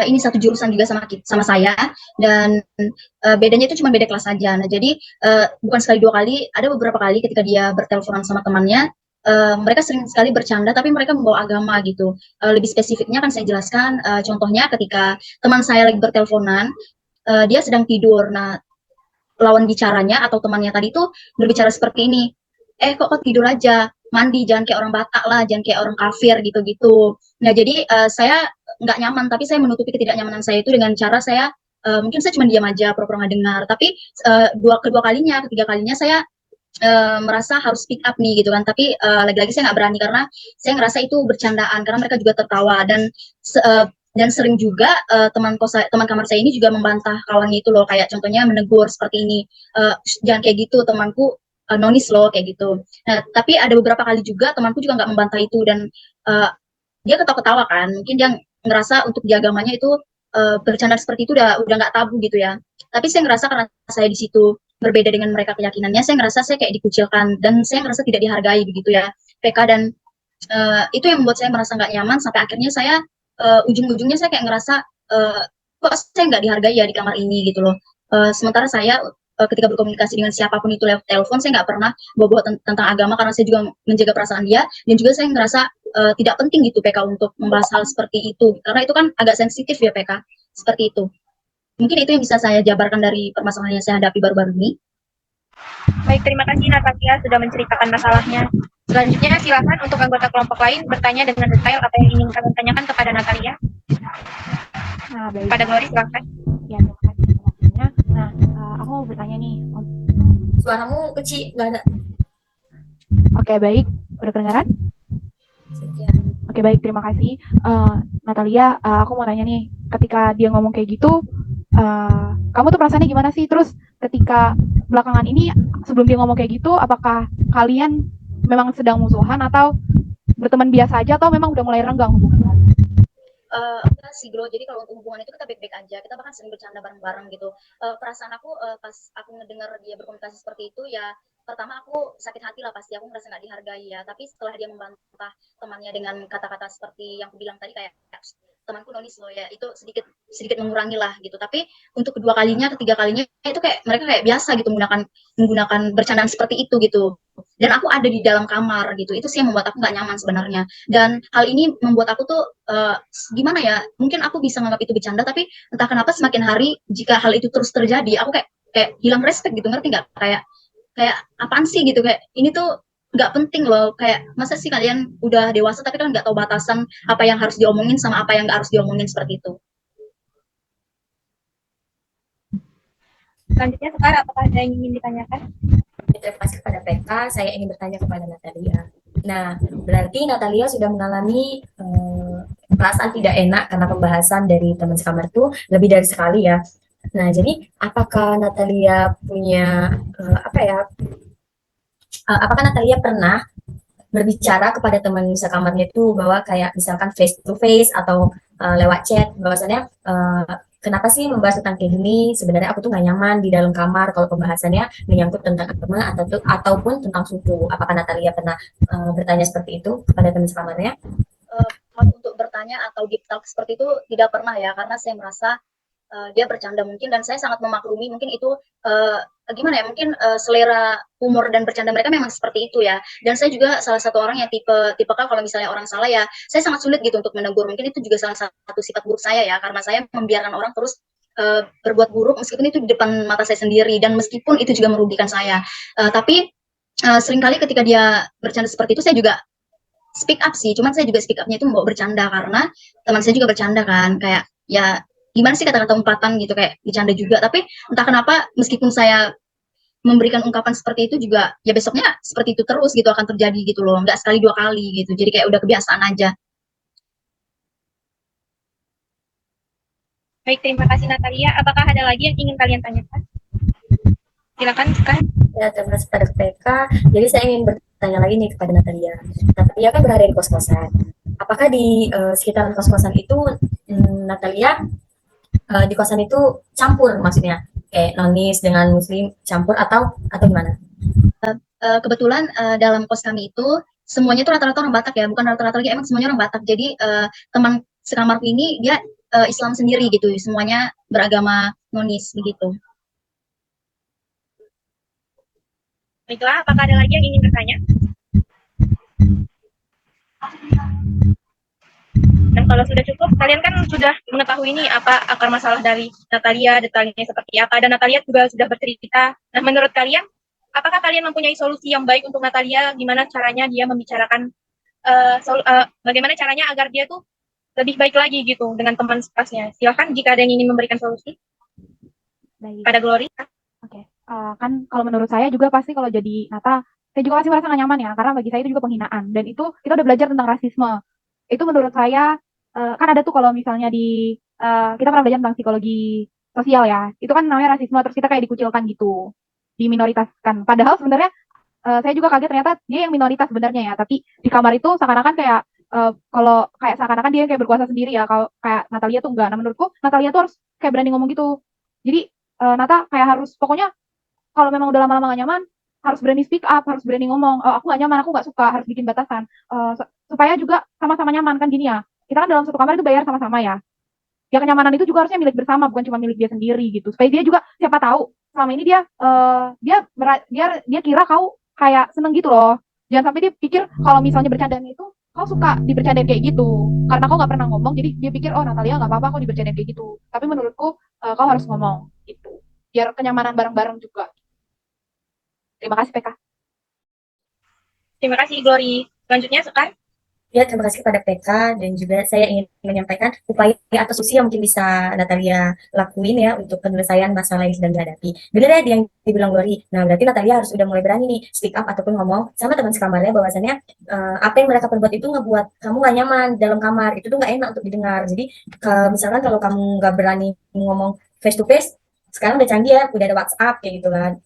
C: ini satu jurusan juga sama saya, dan bedanya itu cuma beda kelas saja. Nah, jadi bukan sekali dua kali, ada beberapa kali ketika dia berteleponan sama temannya, mereka sering sekali bercanda, tapi mereka membawa agama gitu. Lebih spesifiknya kan saya jelaskan, contohnya ketika teman saya lagi berteleponan, dia sedang tidur. Nah, lawan bicaranya atau temannya tadi tuh berbicara seperti ini, kok tidur aja, mandi, jangan kayak orang Batak lah, jangan kayak orang kafir gitu-gitu. Nah, jadi saya nggak nyaman, tapi saya menutupi ketidaknyamanan saya itu dengan cara saya mungkin saya cuma diam aja, pura-pura nggak dengar. Tapi ketiga kalinya saya merasa harus speak up nih gitu kan. Tapi lagi-lagi saya nggak berani karena saya ngerasa itu bercandaan karena mereka juga tertawa, dan sering juga teman kamar saya ini juga membantah kawannya itu loh, kayak contohnya menegur seperti ini, jangan kayak gitu temanku, nonis loh kayak gitu. Nah, tapi ada beberapa kali juga temanku juga nggak membantah itu, dan dia ketawa-ketawa kan, mungkin dia ngerasa untuk di agamanya itu bercanda seperti itu udah nggak tabu gitu ya. Tapi saya ngerasa karena saya di situ berbeda dengan mereka keyakinannya, saya ngerasa saya kayak dikucilkan dan saya ngerasa tidak dihargai begitu ya PK, dan itu yang membuat saya merasa nggak nyaman sampai akhirnya saya ujung-ujungnya saya kayak ngerasa kok saya nggak dihargai ya di kamar ini gitu loh. Sementara saya ketika berkomunikasi dengan siapapun itu lewat telepon, saya nggak pernah bawa tentang agama karena saya juga menjaga perasaan dia, dan juga saya ngerasa tidak penting gitu PK untuk membahas hal seperti itu karena itu kan agak sensitif ya PK, seperti itu. Mungkin itu yang bisa saya jabarkan dari permasalahan yang saya hadapi baru-baru ini.
B: Baik, terima kasih Natalia sudah menceritakan masalahnya. Selanjutnya silakan untuk anggota kelompok lain bertanya dengan detail apa yang ingin kalian tanyakan kepada Natalia.
D: Nah, baik.
B: Pada Glory silakan.
D: Ya, terima kasih penjelasannya. Nah, aku mau bertanya nih.
A: Suaramu kecil, nggak ada.
D: Oke, baik. Udah kedengaran?
A: Ya.
D: Oke, baik. Terima kasih. Natalia, aku mau tanya nih. Ketika dia ngomong kayak gitu, kamu tuh perasaannya gimana sih? Terus ketika belakangan ini, sebelum dia ngomong kayak gitu, apakah kalian memang sedang musuhan atau berteman biasa aja atau memang udah mulai renggang hubungan?
C: Enggak sih Glo, jadi kalau untuk hubungan itu kita baik-baik aja, kita bahkan sering bercanda bareng-bareng gitu. Perasaan aku pas aku ngedengar dia berkomunikasi seperti itu ya, pertama aku sakit hati lah, pasti aku merasa nggak dihargai ya, tapi setelah dia membantah temannya dengan kata-kata seperti yang aku bilang tadi, kayak temanku nonis loh ya, itu sedikit mengurangi lah gitu. Tapi untuk kedua kalinya, ketiga kalinya itu kayak mereka kayak biasa gitu menggunakan bercandaan seperti itu gitu, dan aku ada di dalam kamar gitu. Itu sih yang membuat aku nggak nyaman sebenarnya, dan hal ini membuat aku tuh gimana ya, mungkin aku bisa menganggap itu bercanda, tapi entah kenapa semakin hari jika hal itu terus terjadi, aku kayak hilang respect gitu, ngerti nggak? Kayak apaan sih gitu, kayak ini tuh nggak penting loh, kayak masa sih kalian udah dewasa tapi kan nggak tahu batasan apa yang harus diomongin sama apa yang nggak harus diomongin, seperti itu.
B: Selanjutnya Sekar, apakah ada yang ingin ditanyakan?
A: Terima kasih kepada PK. Saya ingin bertanya kepada Natalia. Nah, berarti Natalia sudah mengalami perasaan tidak enak karena pembahasan dari teman sekamar itu lebih dari sekali ya. Nah, jadi apakah Natalia punya apa ya? Apakah Natalia pernah berbicara kepada teman sekamarnya itu bahwa kayak misalkan face to face atau lewat chat bahwasannya kenapa sih membahas tentang kayak gini, sebenarnya aku tuh nggak nyaman di dalam kamar kalau pembahasannya menyangkut tentang agama ataupun tentang suku. Apakah Natalia pernah bertanya seperti itu kepada teman sekamarnya?
C: Untuk bertanya atau deep talk seperti itu tidak pernah ya, karena saya merasa dia bercanda mungkin, dan saya sangat memaklumi mungkin itu gimana ya, mungkin selera humor dan bercanda mereka memang seperti itu ya. Dan saya juga salah satu orang yang tipe kalau misalnya orang salah ya saya sangat sulit gitu untuk menegur. Mungkin itu juga salah satu sifat buruk saya ya, karena saya membiarkan orang terus berbuat buruk meskipun itu di depan mata saya sendiri dan meskipun itu juga merugikan saya. Tapi seringkali ketika dia bercanda seperti itu saya juga speak up sih, cuman saya juga speak upnya itu mau bercanda karena teman saya juga bercanda kan, kayak ya gimana sih kata-kata umpatan gitu, kayak bercanda juga. Tapi entah kenapa meskipun saya memberikan ungkapan seperti itu juga ya besoknya seperti itu terus gitu akan terjadi gitu loh, nggak sekali dua kali gitu, jadi kayak udah kebiasaan aja.
B: Baik, terima kasih Natalia. Apakah ada lagi yang ingin kalian tanyakan? Silakan Sekar.
A: Ya, terima kasih pada PK. Jadi saya ingin bertanya lagi nih kepada Natalia. Natalia kan berada di kos-kosan. Apakah di sekitaran kos-kosan itu Natalia di kosan itu campur maksudnya kayak nonis dengan muslim campur atau gimana?
C: Kebetulan dalam kos kami itu semuanya itu rata-rata orang Batak ya, bukan rata-rata lagi, emang semuanya orang Batak. Jadi teman sekamarku ini dia Islam sendiri gitu, semuanya beragama nonis begitu.
B: Baiklah, apakah ada lagi yang ingin bertanya? Dan kalau sudah cukup, kalian kan sudah mengetahui ini apa akar masalah dari Natalia, detailnya seperti apa, dan Natalia juga sudah bercerita. Nah, menurut kalian, apakah kalian mempunyai solusi yang baik untuk Natalia? Gimana caranya dia membicarakan, bagaimana caranya agar dia tuh lebih baik lagi gitu dengan teman sekasnya? Silakan jika ada yang ingin memberikan solusi.
D: Baik.
B: Pada Glory.
D: Oke. Kan kalau menurut saya juga pasti kalau jadi Nata, saya juga pasti merasa nggak nyaman ya, karena bagi saya itu juga penghinaan. Dan itu kita udah belajar tentang rasisme. Itu menurut saya, kan ada tuh kalau misalnya di, kita pernah belajar tentang psikologi sosial ya, itu kan namanya rasisme, terus kita kayak dikucilkan gitu, diminoritaskan. Padahal sebenarnya saya juga kaget ternyata dia yang minoritas sebenarnya ya, tapi di kamar itu seakan-akan kayak, kalau kayak seakan-akan dia yang kayak berkuasa sendiri ya, kalau kayak Natalia tuh enggak. Nah menurutku Natalia tuh harus kayak berani ngomong gitu. Jadi Nata kayak harus pokoknya kalau memang udah lama-lama gak nyaman, harus berani speak up, harus berani ngomong, aku gak nyaman, aku gak suka, harus bikin batasan. Supaya juga sama-sama nyaman, kan gini ya. Kita kan dalam satu kamar itu bayar sama-sama ya. Ya kenyamanan itu juga harusnya milik bersama, bukan cuma milik dia sendiri gitu. Supaya dia juga, siapa tahu, selama ini dia kira kau kayak seneng gitu loh. Jangan sampai dia pikir kalau misalnya bercandaan itu, kau suka dibercandain kayak gitu. Karena kau gak pernah ngomong, jadi dia pikir, oh Natalia gak apa-apa kau dibercandain kayak gitu. Tapi menurutku, kau harus ngomong gitu. Biar kenyamanan bareng-bareng juga. Terima kasih PK.
B: Terima kasih Glory. Selanjutnya Sekar.
A: Ya, terima kasih kepada PK dan juga saya ingin menyampaikan upaya atau solusi yang mungkin bisa Natalia lakuin ya untuk penyelesaian masalah yang sedang dihadapi. Benar ya yang dibilang Glory. Nah, berarti Natalia harus udah mulai berani nih speak up ataupun ngomong sama teman sekamarnya bahwasannya apa yang mereka perbuat itu ngebuat kamu gak nyaman dalam kamar. Itu tuh gak enak untuk didengar. Jadi misalkan kalau kamu gak berani ngomong face to face, sekarang udah canggih ya, udah ada WhatsApp kayak gitu kan,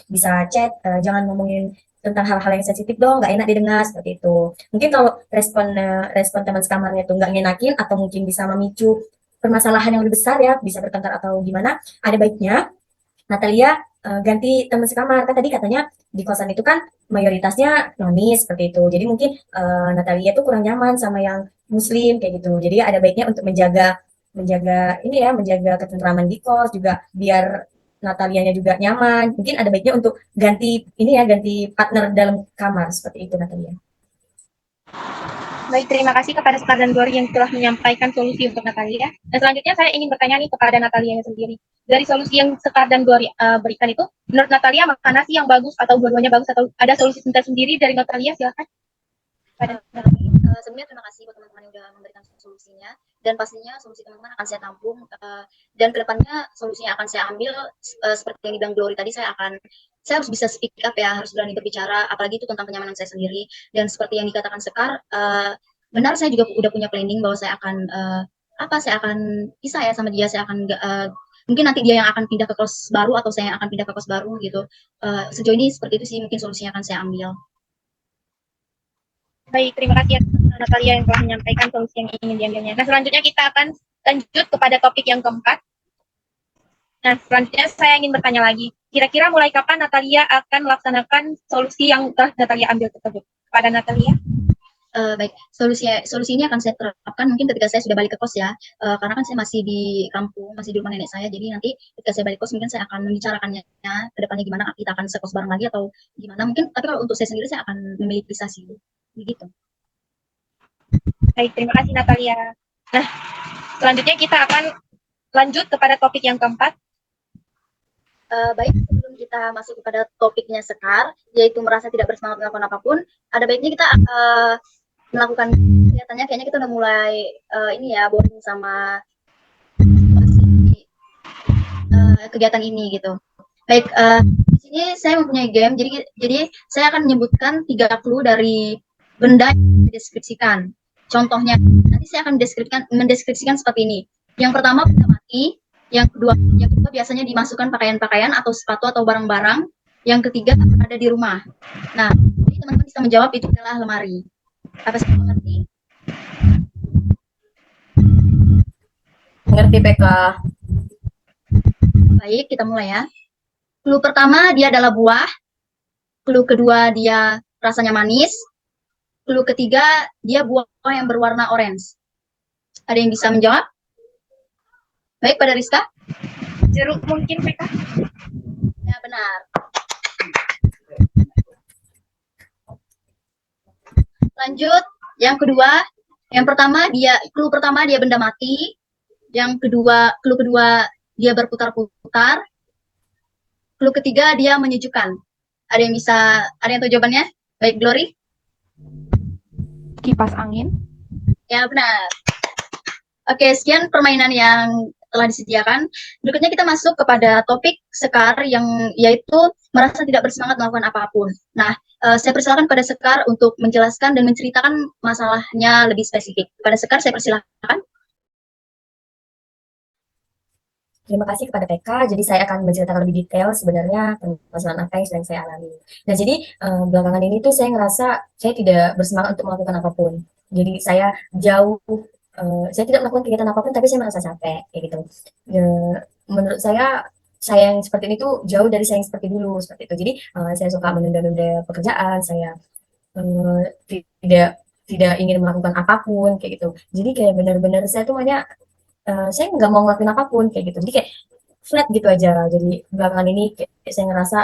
A: bisa chat, jangan ngomongin tentang hal-hal yang sensitif dong, nggak enak didengar seperti itu. Mungkin kalau respon teman sekamarnya tuh nggak ngenakin atau mungkin bisa memicu permasalahan yang lebih besar ya, bisa bertengkar atau gimana, ada baiknya Natalia ganti teman sekamar. Kan tadi katanya di kosan itu kan mayoritasnya nonis seperti itu. Jadi mungkin Natalia tuh kurang nyaman sama yang muslim kayak gitu. Jadi ada baiknya untuk menjaga menjaga ini ya, menjaga ketentraman di kos juga biar Natalianya juga nyaman. Mungkin ada baiknya untuk ganti ini ya, ganti partner dalam kamar seperti itu Natalia.
B: Baik, terima kasih kepada Sekar dan Glory yang telah menyampaikan solusi untuk Natalia. Dan selanjutnya saya ingin bertanya nih kepada Natalia sendiri. Dari solusi yang Sekar dan Glory berikan itu, menurut Natalia mana sih yang bagus atau dua-duanya bagus atau ada solusi sendiri dari Natalia? Silakan. Pada
C: Sebelumnya terima kasih buat teman-teman yang udah memberikan solusinya, dan pastinya solusi teman-teman akan saya tampung, dan kedepannya solusinya akan saya ambil, seperti yang dibilang Glory tadi, saya harus bisa speak up ya, harus berani berbicara, apalagi itu tentang kenyamanan saya sendiri. Dan seperti yang dikatakan Sekar, benar, saya juga udah punya planning bahwa saya akan pisah ya sama dia, saya akan mungkin nanti dia yang akan pindah ke kos baru atau saya yang akan pindah ke kos baru gitu. Sejauh ini seperti itu sih mungkin solusinya akan saya ambil.
B: Baik, terima kasih ya Natalia yang telah menyampaikan solusi yang ingin diambilnya. Nah, selanjutnya kita akan lanjut kepada topik yang keempat. Nah, selanjutnya saya ingin bertanya lagi. Kira-kira mulai kapan Natalia akan melaksanakan solusi yang telah Natalia ambil tersebut? Kepada Natalia.
C: Baik, solusi ini akan saya terapkan mungkin ketika saya sudah balik ke kos ya, karena kan saya masih di kampung, masih di rumah nenek saya, jadi nanti ketika saya balik kos mungkin saya akan membicarakannya ke depannya gimana, kita akan sekos bareng lagi atau gimana mungkin, tapi kalau untuk saya sendiri saya akan memilih pisah sih, begitu.
B: Baik, terima kasih Natalia. Nah, selanjutnya kita akan lanjut kepada topik yang keempat.
C: Baik, sebelum kita masuk kepada topiknya Sekar, yaitu merasa tidak bersemangat melakukan apapun, ada baiknya kita melakukan kelihatannya kayaknya kita udah mulai ini ya, boring sama kegiatan ini gitu. Baik, di sini saya mempunyai game, jadi saya akan menyebutkan 3 clue dari benda yang dideskripsikan. Contohnya, nanti saya akan mendeskripsikan seperti ini. Yang pertama benda mati, yang kedua biasanya dimasukkan pakaian-pakaian atau sepatu atau barang-barang, yang ketiga ada di rumah. Nah, jadi teman-teman bisa menjawab itu adalah lemari. Apa sih mengerti?
A: Mengerti PK.
C: Baik, kita mulai ya. Clue pertama dia adalah buah. Clue kedua dia rasanya manis. Clue ketiga dia buah yang berwarna orange. Ada yang bisa menjawab? Baik, pada Rizka?
B: Jeruk mungkin, PK?
C: Ya, benar. Lanjut, yang kedua. Yang pertama clue pertama dia benda mati. Yang kedua, clue kedua dia berputar-putar. Clue ketiga dia menyejukkan. Ada yang tahu jawabannya? Baik, Glory?
D: Kipas angin.
C: Ya, benar. Oke, sekian permainan yang telah disediakan. Berikutnya kita masuk kepada topik Sekar yang yaitu merasa tidak bersemangat melakukan apapun. Nah, saya persilakan pada Sekar untuk menjelaskan dan menceritakan masalahnya lebih spesifik. Pada Sekar saya persilakan.
A: Terima kasih kepada PK. Jadi saya akan menceritakan lebih detail sebenarnya permasalahan apa yang sedang saya alami. Nah, jadi belakangan ini tuh saya ngerasa saya tidak bersemangat untuk melakukan apapun. Jadi saya saya tidak melakukan kegiatan apapun, tapi saya merasa capek, kayak gitu. Menurut saya yang seperti ini tuh jauh dari saya yang seperti dulu, seperti itu. Jadi saya suka menunda-nunda pekerjaan, saya tidak ingin melakukan apapun, kayak gitu. Jadi kayak benar-benar saya tuh hanya saya nggak mau ngelakuin apapun kayak gitu, jadi kayak flat gitu aja. Jadi belakangan ini kayak saya ngerasa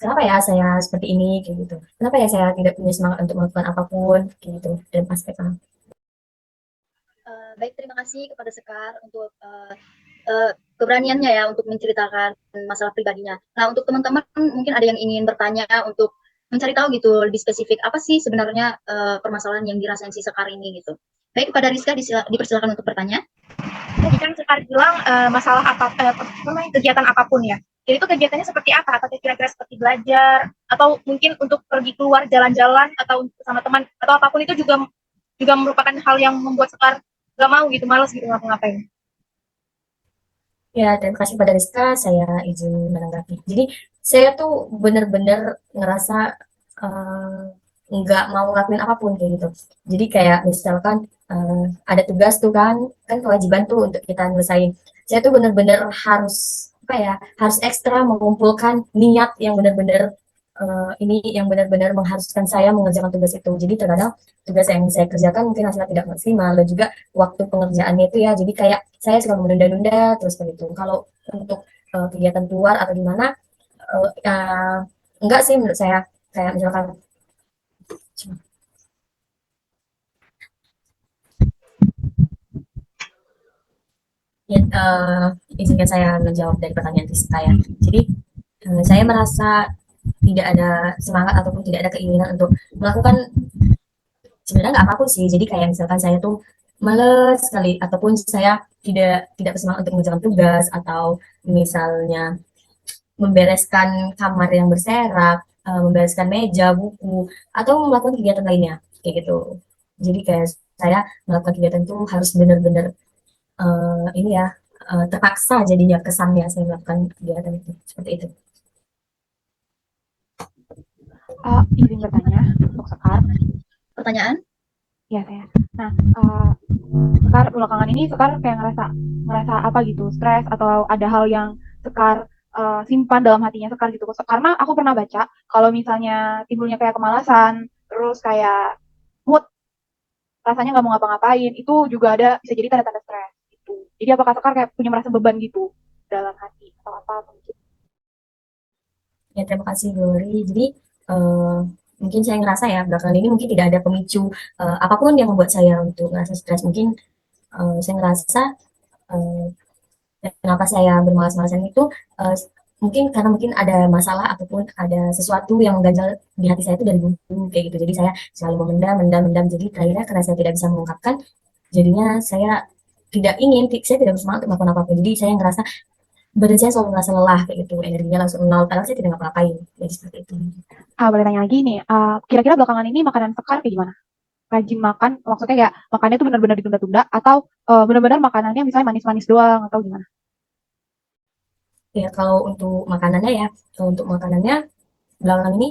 A: kenapa ya saya seperti ini kayak gitu, kenapa ya saya tidak punya semangat untuk melakukan apapun kayak gitu dan aspeknya.
C: Baik, terima kasih kepada Sekar untuk keberaniannya ya untuk menceritakan masalah pribadinya. Nah, untuk teman-teman mungkin ada yang ingin bertanya untuk mencari tahu gitu lebih spesifik apa sih sebenarnya permasalahan yang dirasain si Sekar ini gitu. Baik, kepada Rizka dipersilakan untuk bertanya.
B: Tadi kan Sekar bilang masalah kegiatan apapun ya. Jadi itu kegiatannya seperti apa? Atau kira-kira seperti belajar atau mungkin untuk pergi keluar jalan-jalan atau sama teman atau apapun itu juga merupakan hal yang membuat Sekar gak mau gitu, malas gitu ngapa-ngapain.
A: Ya, terima kasih pada Rizka, saya izin menanggapi. Jadi saya tuh bener-bener ngerasa nggak mau ngelakuin apapun kayak gitu. Jadi kayak misalkan ada tugas tuh kan kewajiban tuh untuk kita nyelesain. Saya tuh bener-bener harus harus ekstra mengumpulkan niat yang bener-bener yang benar-benar mengharuskan saya mengerjakan tugas itu. Jadi terkadang tugas yang saya kerjakan mungkin hasilnya tidak maksimal dan juga waktu pengerjaannya itu ya. Jadi kayak saya suka menunda-nunda terus seperti itu. Kalau untuk kegiatan keluar atau gimana, enggak sih menurut saya. Kayak misalkan ya, izinkan saya menjawab dari pertanyaan Rizka ya. Jadi saya merasa tidak ada semangat ataupun tidak ada keinginan untuk melakukan sebenarnya nggak apapun sih. Jadi kayak misalkan saya tuh males sekali ataupun saya tidak bersemangat untuk mengerjakan tugas atau misalnya membereskan kamar yang berserak, membereskan meja, buku, atau melakukan kegiatan lainnya kayak gitu. Jadi kayak saya melakukan kegiatan itu harus benar-benar ini ya terpaksa jadinya kesannya saya melakukan kegiatan itu seperti itu.
D: Izin bertanya untuk Sekar.
C: Pertanyaan?
D: Ya saya. Nah, Sekar belakangan ini Sekar kayak ngerasa apa gitu, stres atau ada hal yang Sekar simpan dalam hatinya Sekar gitu. Karena aku pernah baca kalau misalnya timbulnya kayak kemalasan, terus kayak mood, rasanya nggak mau ngapa-ngapain, itu juga ada bisa jadi tanda-tanda stres gitu. Jadi apakah Sekar kayak punya merasa beban gitu dalam hati atau apa mungkin?
A: Ya, terima kasih Glory. Jadi mungkin saya ngerasa ya belakangan ini mungkin tidak ada pemicu apapun yang membuat saya untuk ngerasa stres. Mungkin saya ngerasa eh, kenapa saya bermalas-malasan itu eh, mungkin karena mungkin ada masalah ataupun ada sesuatu yang mengganjal di hati saya itu dari dulu kayak gitu. Jadi saya selalu memendam, mendam, mendam. Jadi terakhirnya karena saya tidak bisa mengungkapkan, jadinya saya tidak bersemangat untuk melakukan apapun. Jadi saya ngerasa badan saya selalu merasa lelah kayak gitu, energinya langsung nol. Padahal saya tidak ngapa-ngapain. Jadi seperti itu.
D: Boleh tanya lagi nih, kira-kira belakangan ini makanan Sekar kayak gimana? Rajin makan, maksudnya kayak makannya tuh benar-benar ditunda-tunda atau benar-benar makanannya misalnya manis-manis doang atau gimana?
A: Ya kalau untuk makanannya belakangan ini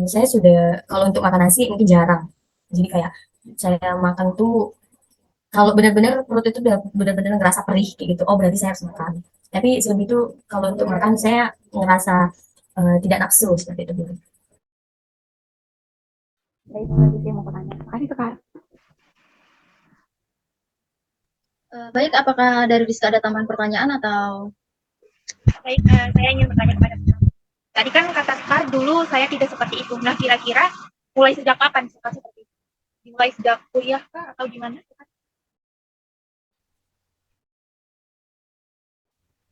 A: saya sudah kalau untuk makan nasi mungkin jarang. Jadi kayak saya makan tuh kalau benar-benar perut itu udah benar-benar ngerasa perih kayak gitu. Oh berarti saya harus makan. Tapi sebelum itu kalau untuk makan saya ngerasa tidak nafsu seperti itu.
D: Saya itu lagi sih mau tanya. Makasih Sekar.
C: Baik, apakah dari Rizka ada tambahan pertanyaan atau?
B: Baik, saya ingin bertanya kepada Sekar. Tadi kan kata Sekar dulu saya tidak seperti itu. Nah, kira-kira mulai sejak kapan Sekar seperti itu? Dimulai sejak kuliah kah atau gimana?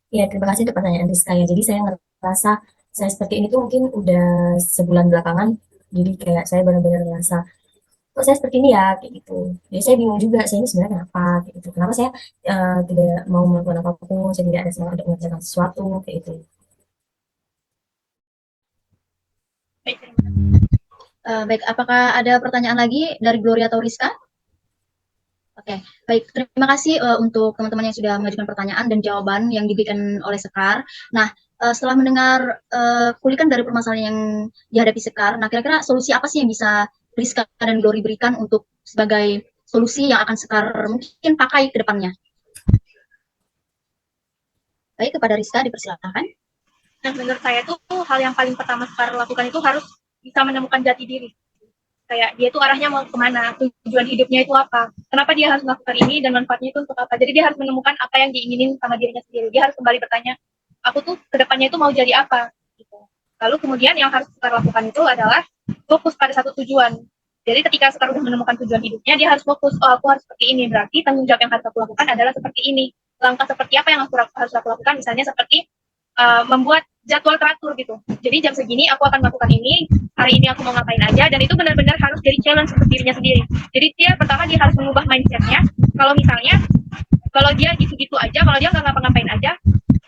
A: Ya terima kasih untuk pertanyaan Rizka ya. Jadi saya ngerasa saya seperti ini tuh mungkin udah sebulan belakangan. Jadi kayak saya benar-benar ngerasa kok saya seperti ini ya kayak gitu. Jadi saya bingung juga saya ini sebenarnya kenapa kayak gitu. Kenapa saya tidak mau melakukan apapun, saya tidak ada semangat untuk mengerjakan sesuatu kayak gitu.
B: Baik, terima kasih.
C: Baik, apakah ada pertanyaan lagi dari Gloria atau Rizka? Oke, baik. Terima kasih untuk teman-teman yang sudah mengajukan pertanyaan dan jawaban yang diberikan oleh Sekar. Nah, setelah mendengar kulikan dari permasalahan yang dihadapi Sekar, nah kira-kira solusi apa sih yang bisa Rizka dan Glory berikan untuk sebagai solusi yang akan Sekar mungkin pakai ke depannya? Baik, kepada Rizka dipersilakan.
B: Nah, menurut saya tuh hal yang paling pertama Sekar lakukan itu harus bisa menemukan jati diri. Kayak dia tuh arahnya mau kemana, tujuan hidupnya itu apa, kenapa dia harus melakukan ini dan manfaatnya itu untuk apa. Jadi dia harus menemukan apa yang diinginin sama dirinya sendiri. Dia harus kembali bertanya, aku tuh kedepannya itu mau jadi apa. Gitu. Lalu kemudian yang harus Sekar lakukan itu adalah fokus pada satu tujuan. Jadi ketika Sekar udah menemukan tujuan hidupnya, dia harus fokus, oh aku harus seperti ini. Berarti tanggung jawab yang harus aku lakukan adalah seperti ini. Langkah seperti apa yang harus aku lakukan, misalnya seperti membuat jadwal teratur gitu. Jadi jam segini aku akan melakukan ini, hari ini aku mau ngapain aja, dan itu benar-benar harus jadi challenge untuk dirinya sendiri. Jadi dia harus mengubah mindsetnya. Kalau misalnya, kalau dia gitu-gitu aja, kalau dia nggak ngapa-ngapain aja,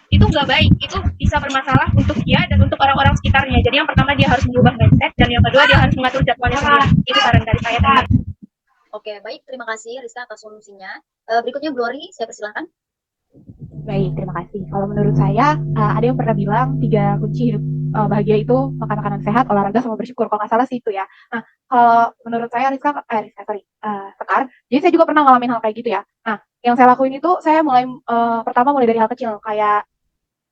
B: itu nggak baik. Itu bisa bermasalah untuk dia dan untuk orang-orang sekitarnya. Jadi yang pertama dia harus mengubah mindset, dan yang kedua dia harus mengatur jadwalnya sendiri. Itu saran dari saya.
C: Oke, baik. Terima kasih Rizka atas solusinya. Berikutnya Glory, saya persilahkan.
D: Baik, terima kasih. Kalau menurut saya, ada yang pernah bilang 3 kunci hidup bahagia itu makan makanan sehat, olahraga, sama bersyukur. Kalau nggak salah sih itu ya. Nah, kalau menurut saya Sekar, jadi saya juga pernah ngalamin hal kayak gitu ya. Nah, yang saya lakuin itu saya pertama mulai dari hal kecil, kayak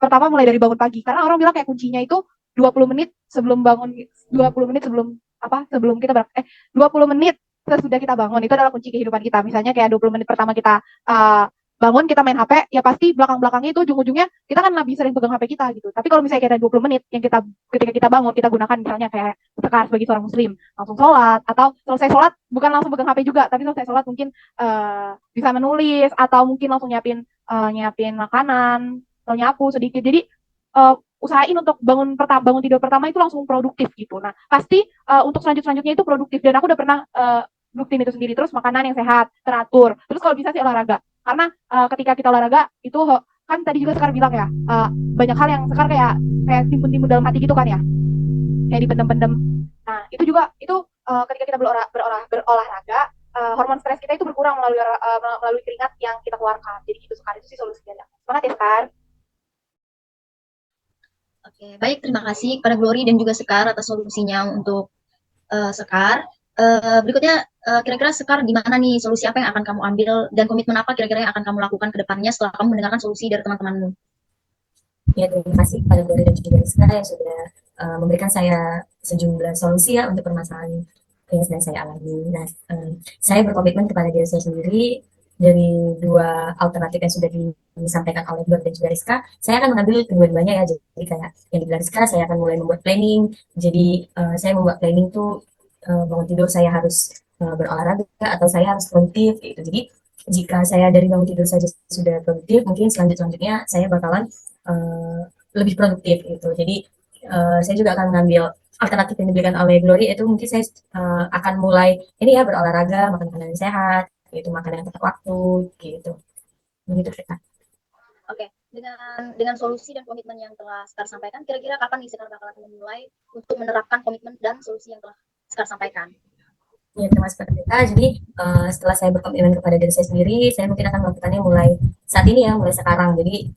D: pertama mulai dari bangun pagi. Karena orang bilang kayak kuncinya itu 20 menit sebelum bangun, 20 menit sebelum kita 20 menit sesudah kita bangun itu adalah kunci kehidupan kita. Misalnya kayak 20 menit pertama kita bangun, kita main HP, ya pasti belakang-belakangnya itu ujung-ujungnya kita kan lebih sering pegang HP kita gitu. Tapi kalau misalnya kayak ada 20 menit yang ketika kita bangun, kita gunakan misalnya kayak Sekar sebagai seorang muslim, langsung sholat, atau selesai sholat bukan langsung pegang HP juga, tapi selesai sholat mungkin bisa menulis, atau mungkin langsung nyiapin makanan, atau nyapu sedikit. Jadi usahain untuk bangun tidur pertama itu langsung produktif gitu. Nah, pasti untuk selanjutnya itu produktif, dan aku udah pernah rutin itu sendiri, terus makanan yang sehat, teratur, terus kalau bisa sih olahraga. Karena ketika kita olahraga itu kan tadi juga Sekar bilang ya, banyak hal yang Sekar kayak timbun-timbun dalam hati gitu kan ya, kayak dipendem-pendem. Nah itu juga itu ketika kita berolahraga, hormon stres kita itu berkurang melalui keringat yang kita keluarkan. Jadi gitu Sekar, itu sih solusinya. Semangat ya Sekar.
C: Oke, baik, terima kasih kepada Glory dan juga Sekar atas solusinya untuk Sekar. Berikutnya, kira-kira Sekar gimana nih, solusi apa yang akan kamu ambil dan komitmen apa kira-kira yang akan kamu lakukan ke depannya setelah kamu mendengarkan solusi dari teman-temanmu?
A: Ya, terima kasih kepada Glory dan juga Rizka yang sudah memberikan saya sejumlah solusi ya untuk permasalahan yang sedang saya alami. Nah, saya berkomitmen kepada diri saya sendiri dari dua alternatif yang sudah disampaikan oleh Glory dan juga Rizka. Saya akan mengambil kedua-duanya ya. Jadi kayak yang dibilang Rizka, saya akan mulai membuat planning. Jadi saya membuat planning tuh bangun tidur saya harus berolahraga atau saya harus produktif gitu. Jadi jika saya dari bangun tidur saja sudah produktif, mungkin selanjutnya saya bakalan lebih produktif gitu. Jadi saya juga akan mengambil alternatif yang diberikan oleh Glory, itu mungkin saya akan mulai ini ya berolahraga, makan makanan yang sehat, gitu, makan yang tepat waktu, gitu. Begitu kita.
C: Oke, dengan solusi dan komitmen yang telah Sekar sampaikan, kira-kira kapan nih Sekar bakalan memulai untuk menerapkan komitmen dan solusi yang telah Sekar sampaikan?
A: Ya, termasuk kepada kita. Jadi setelah saya berkomitmen kepada diri saya sendiri, saya mungkin akan melakukannya mulai saat ini ya, mulai sekarang. Jadi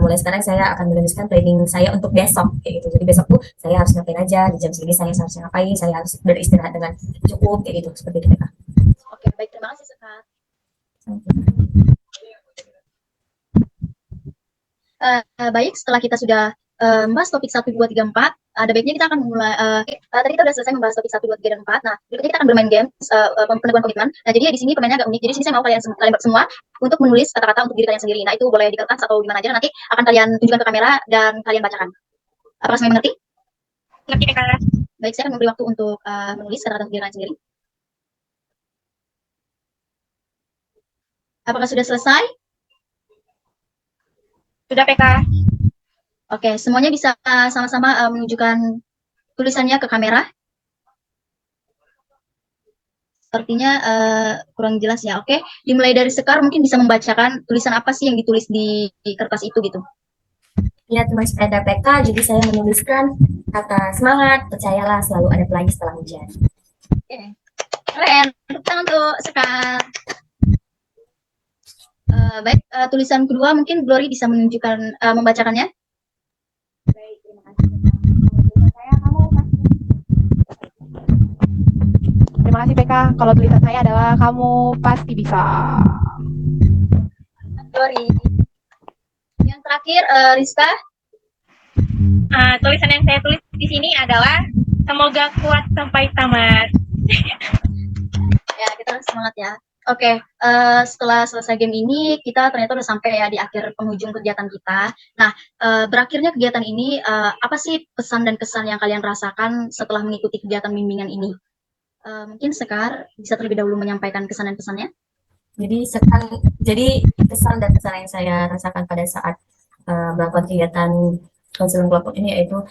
A: mulai sekarang saya akan menuliskan planning saya untuk besok, kayak gitu. Jadi besok tuh saya harus ngapain aja, di jam segini saya harus ngapain, saya harus beristirahat dengan cukup, kayak gitu, seperti itu Kak.
C: Oke, baik, terima kasih Sekar. Baik, setelah kita sudah membahas topik 1, 2, 3, 4, ada baiknya kita akan mulai, tadi kita sudah selesai membahas topik 1, 2, 3, dan 4. Nah, berikutnya kita akan bermain game, peneguhan komitmen. Nah, jadi di sini permainnya agak unik. Jadi di sini saya mau kalian semua untuk menulis kata-kata untuk diri kalian sendiri. Nah, itu boleh di kertas atau gimana aja. Nanti akan kalian tunjukkan ke kamera dan kalian bacakan. Apakah semuanya mengerti?
B: Ngerti Kak?
C: Baik, saya akan memberi waktu untuk menulis kata-kata untuk diri kalian sendiri. Apakah sudah selesai?
B: Sudah PK.
C: Oke, semuanya bisa sama-sama menunjukkan tulisannya ke kamera. Sepertinya kurang jelas ya. Oke, dimulai dari Sekar, mungkin bisa membacakan tulisan apa sih yang ditulis di kertas itu gitu.
A: Ya, teman sepeda PK, jadi saya menuliskan kata semangat, percayalah selalu ada pelangi setelah hujan.
C: Oke, keren. Tepuk tangan untuk Sekar. Baik, tulisan kedua mungkin Glory bisa menunjukkan membacakannya.
D: Baik, terima kasih. Tulisan saya kamu pasti. Terima kasih PK. Kalau tulisan saya adalah kamu pasti bisa.
C: Glory. Yang terakhir Rizka.
B: Tulisan yang saya tulis di sini adalah semoga kuat sampai tamat.
C: Ya, kita harus semangat ya. Oke, setelah selesai game ini, kita ternyata udah sampai ya di akhir penghujung kegiatan kita. Nah, berakhirnya kegiatan ini, apa sih pesan dan kesan yang kalian rasakan setelah mengikuti kegiatan bimbingan ini? Mungkin Sekar bisa terlebih dahulu menyampaikan kesan dan pesannya.
A: Jadi kesan dan pesan yang saya rasakan pada saat melakukan kegiatan konseling kelompok ini yaitu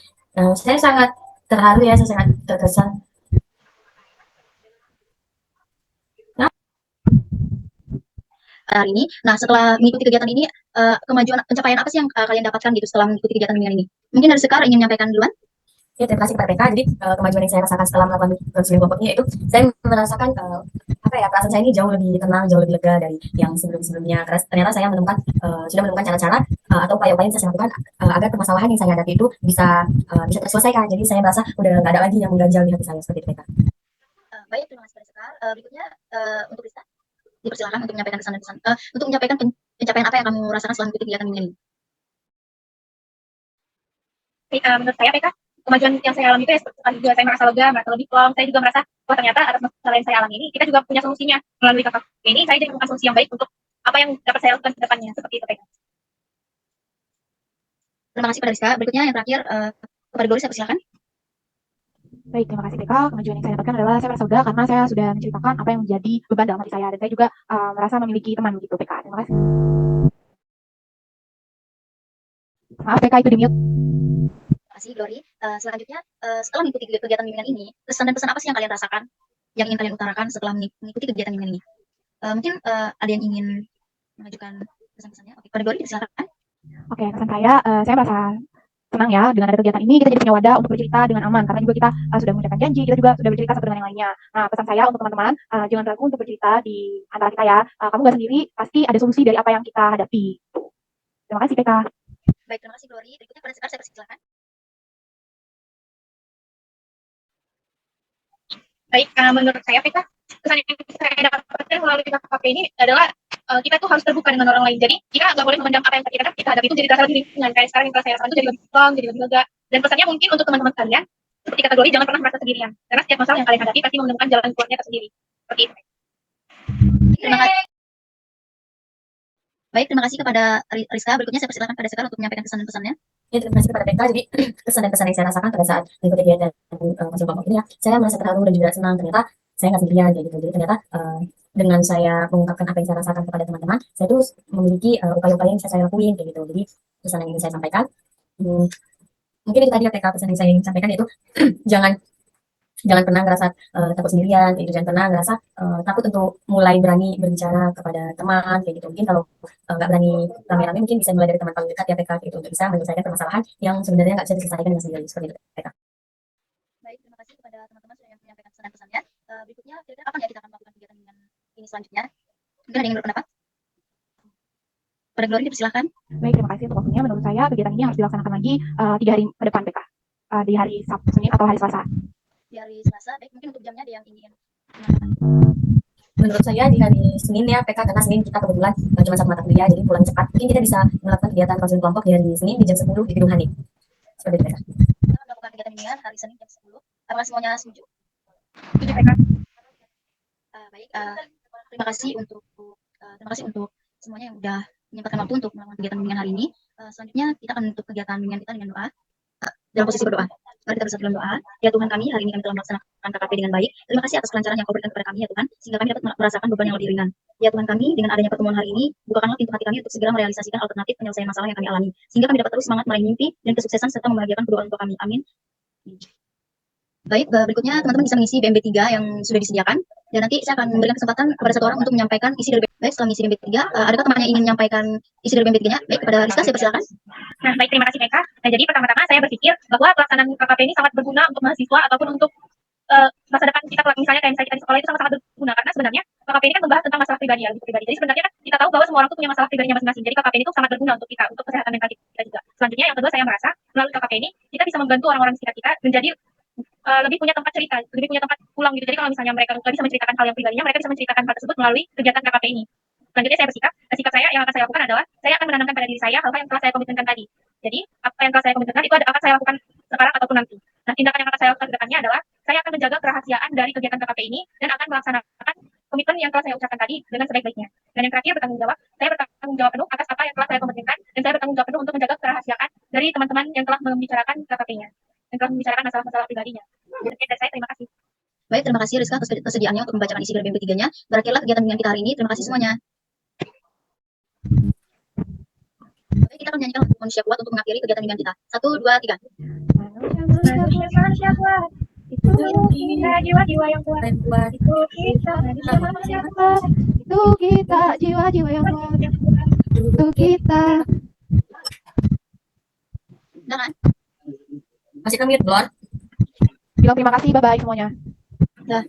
A: saya sangat terharu ya, saya sangat terkesan.
C: Hari ini. Nah, setelah mengikuti kegiatan ini, pencapaian apa sih yang kalian dapatkan gitu setelah mengikuti kegiatan bimbingan ini? Mungkin dari Sekar ingin menyampaikan duluan?
A: Ya, terima kasih kepada PK. Jadi kemajuan yang saya rasakan setelah melakukan konseling kelompoknya itu saya merasakan perasaan saya ini jauh lebih tenang, jauh lebih lega dari yang sebelum-sebelumnya. Karena ternyata saya sudah menemukan cara-cara atau upaya-upaya yang saya lakukan agar permasalahan yang saya hadapi itu bisa terselesaikan. Jadi saya merasa udah nggak ada lagi yang mengganjal di hati saya seperti itu PK.
C: Baik, terima kasih Sekar. Berikutnya untuk Rizka, dipersilakan untuk menyampaikan kesan dan pesan. Untuk menyampaikan pencapaian apa yang kamu rasakan setelah mengikuti kegiatan bimbingan ini?
B: Menurut saya PK, kemajuan yang saya alami itu ya seperti juga saya merasa lega, merasa lebih plong. Saya juga merasa bahwa ternyata atas masalah yang saya alami ini, kita juga punya solusinya. Melalui kakak ini, saya jadi menemukan solusi yang baik untuk apa yang dapat saya lakukan ke depannya. Seperti itu PK.
C: Terima kasih pada Rizka. Berikutnya yang terakhir, kepada Glory saya persilakan.
D: Baik, terima kasih PK. Kemajuan yang saya dapatkan adalah saya merasa lega karena saya sudah menceritakan apa yang menjadi beban dalam hati saya. Dan saya juga merasa memiliki teman gitu PK. Terima kasih. Maaf PK, itu di mute.
C: Terima kasih Glory. Selanjutnya, setelah mengikuti kegiatan bimbingan ini, pesan dan pesan apa sih yang kalian rasakan? yang ingin kalian utarakan setelah mengikuti kegiatan bimbingan ini? Mungkin ada yang ingin mengajukan pesan-pesannya? Oke, pada Glory, silakan.
D: Oke, pesan saya merasa senang ya dengan ada kegiatan ini, kita jadi punya wadah untuk bercerita dengan aman, karena juga kita sudah mengucapkan janji, kita juga sudah bercerita satu dengan yang lainnya. Nah, pesan saya untuk teman-teman, jangan ragu untuk bercerita di antara kita ya. Kamu nggak sendiri, pasti ada solusi dari apa yang kita hadapi. Terima kasih, PK.
C: Baik, terima kasih Glory. Berikutnya pada Sekar, saya persilakan.
B: Baik, menurut saya PK, kesan yang saya dapatkan melalui PKKP ini adalah kita tuh harus terbuka dengan orang lain. Jadi kita nggak boleh memendam apa yang kita hadapi itu, jadi terasa lebih ringan. Kayak sekarang yang kelas saya rasakan itu jadi lebih plong, jadi lebih lega. Dan pesannya mungkin untuk teman-teman kalian, seperti kata Glory, jangan pernah merasa sendirian. Karena setiap masalah yang kalian hadapi pasti menemukan jalan keluarnya tersendiri. Seperti itu.
C: Terima kasih. Baik, terima kasih kepada Rizka. Berikutnya saya persilakan pada Sekar untuk menyampaikan pesan dan pesannya.
A: Ya, terima kasih kepada PK. Jadi kesan dan pesan yang saya rasakan pada saat mengikuti kegiatan konsul kelompok ini ya, saya merasa terharu dan juga senang. Ternyata saya nggak sendirian kayak gitu. Jadi ternyata dengan saya mengungkapkan apa yang saya rasakan kepada teman-teman, saya tuh memiliki upaya-upaya yang bisa saya lakuin kayak gitu. Jadi pesan yang ingin saya sampaikan, mungkin itu tadi ya PK, pesan yang saya ingin sampaikan yaitu jangan pernah ngerasa takut sendirian, kayak gitu. Jangan pernah ngerasa takut untuk mulai berani berbicara kepada teman kayak gitu. Mungkin kalau nggak berani rame-rame, mungkin bisa mulai dari teman paling dekat ya PK gitu, untuk bisa menyelesaikan permasalahan yang sebenarnya nggak bisa diselesaikan dengan sendiri, seperti itu PK.
C: Baik, terima kasih kepada teman-teman sudah menyampaikan pesan dan pesannya. Berikutnya, kira-kira kapan ya kita akan melakukan kegiatan dengan ini selanjutnya? Mungkin ada yang ingin berpendapat? Pada Glory, dipersilakan.
D: Baik, terima kasih untuk waktunya. Menurut saya kegiatan ini harus dilaksanakan lagi 3 hari ke depan, PK. Di hari Sabtu, Senin, atau hari Selasa.
C: Di hari Selasa. Baik, mungkin untuk jamnya ada yang ingin menyampaikan.
A: Menurut saya di hari Senin ya PK, karena Senin kita kebetulan cuma satu mata kuliah, jadi pulang cepat. Mungkin kita bisa melakukan kegiatan konseling kelompok di hari Senin di jam 10 di gedung Hanif. Seperti itu PK.
C: Kita melakukan kegiatan bimbingan hari Senin jam 10. Apakah semuanya setuju?
B: Setuju PK.
C: Baik, terima kasih untuk semuanya yang sudah menyempatkan waktu untuk melakukan kegiatan bimbingan hari ini. Selanjutnya kita akan menutup kegiatan bimbingan kita dengan doa. Dalam posisi berdoa. Mari kita bersatu dalam doa. Ya Tuhan kami, hari ini kami telah melaksanakan KKP dengan baik. Terima kasih atas kelancaran yang Kau berikan kepada kami ya Tuhan, sehingga kami dapat merasakan beban yang lebih ringan. Ya Tuhan kami, dengan adanya pertemuan hari ini, bukakanlah pintu hati kami untuk segera merealisasikan alternatif penyelesaian masalah yang kami alami, sehingga kami dapat terus semangat meraih mimpi dan kesuksesan serta membahagiakan kedua orang tua kami. Amin. Baik, berikutnya teman-teman bisa mengisi BMB 3 yang sudah disediakan, dan nanti saya akan memberikan kesempatan kepada satu orang untuk menyampaikan isi dari BMB. Baik, setelah mengisi BMB 3, adakah teman yang ingin menyampaikan isi dari BMB 3-nya? Baik, kepada Rizka saya persilakan.
B: Nah, baik, terima kasih PK. Nah, jadi pertama-tama saya berpikir bahwa pelaksanaan KKP ini sangat berguna untuk mahasiswa ataupun untuk masa depan kita, misalnya kayak kita di sekolah itu sangat-sangat berguna, karena sebenarnya KKP ini kan membahas tentang masalah pribadi ya, pribadi. Jadi sebenarnya kan kita tahu bahwa semua orang tuh punya masalah pribadinya masing-masing. Jadi KKP ini tuh sangat berguna untuk kita, untuk kesehatan mental kita juga. Selanjutnya yang kedua, saya merasa melalui KKP ini kita bisa membantu orang-orang sekitar kita menjadi lebih punya tempat cerita, lebih punya tempat pulang gitu. Jadi kalau misalnya mereka nggak bisa menceritakan hal yang pribadinya, mereka bisa menceritakan hal tersebut melalui kegiatan KKP ini. Selanjutnya saya sikap saya yang akan saya lakukan adalah saya akan menanamkan pada diri saya hal-hal yang telah saya komitmenkan tadi. Jadi apa yang telah saya komitmenkan itu akan saya lakukan sekarang ataupun nanti. Nah, tindakan yang akan saya lakukan ke depannya adalah saya akan menjaga kerahasiaan dari kegiatan KKP ini dan akan melaksanakan komitmen yang telah saya ucapkan tadi dengan sebaik-baiknya. Dan yang terakhir, saya bertanggung jawab penuh atas apa yang telah saya komitmenkan, dan saya bertanggung jawab penuh untuk menjaga kerahasiaan dari teman-teman yang telah membicarakan KKP-nya, yang telah membicarakan masalah-masalah pribadinya. Sekian dari saya, terima kasih.
C: Baik, terima kasih Rizka atas kesediaannya untuk membacakan isi dari BMB 3-nya. Berakhirlah kegiatan bimbingan kita hari ini. Terima kasih semuanya. Baik, kita akan menyanyikan manusia kuat untuk mengakhiri kegiatan bimbingan kita. 1, 2, 3.
B: Manusia kuat, itu kita jiwa-jiwa yang kuat, itu kita manusia kuat,
D: Itu kita jiwa-jiwa yang kuat. Itu kita.
C: Jangan.
A: Masih kami Blor.
D: Bilang terima kasih, bye-bye semuanya.
C: Dah.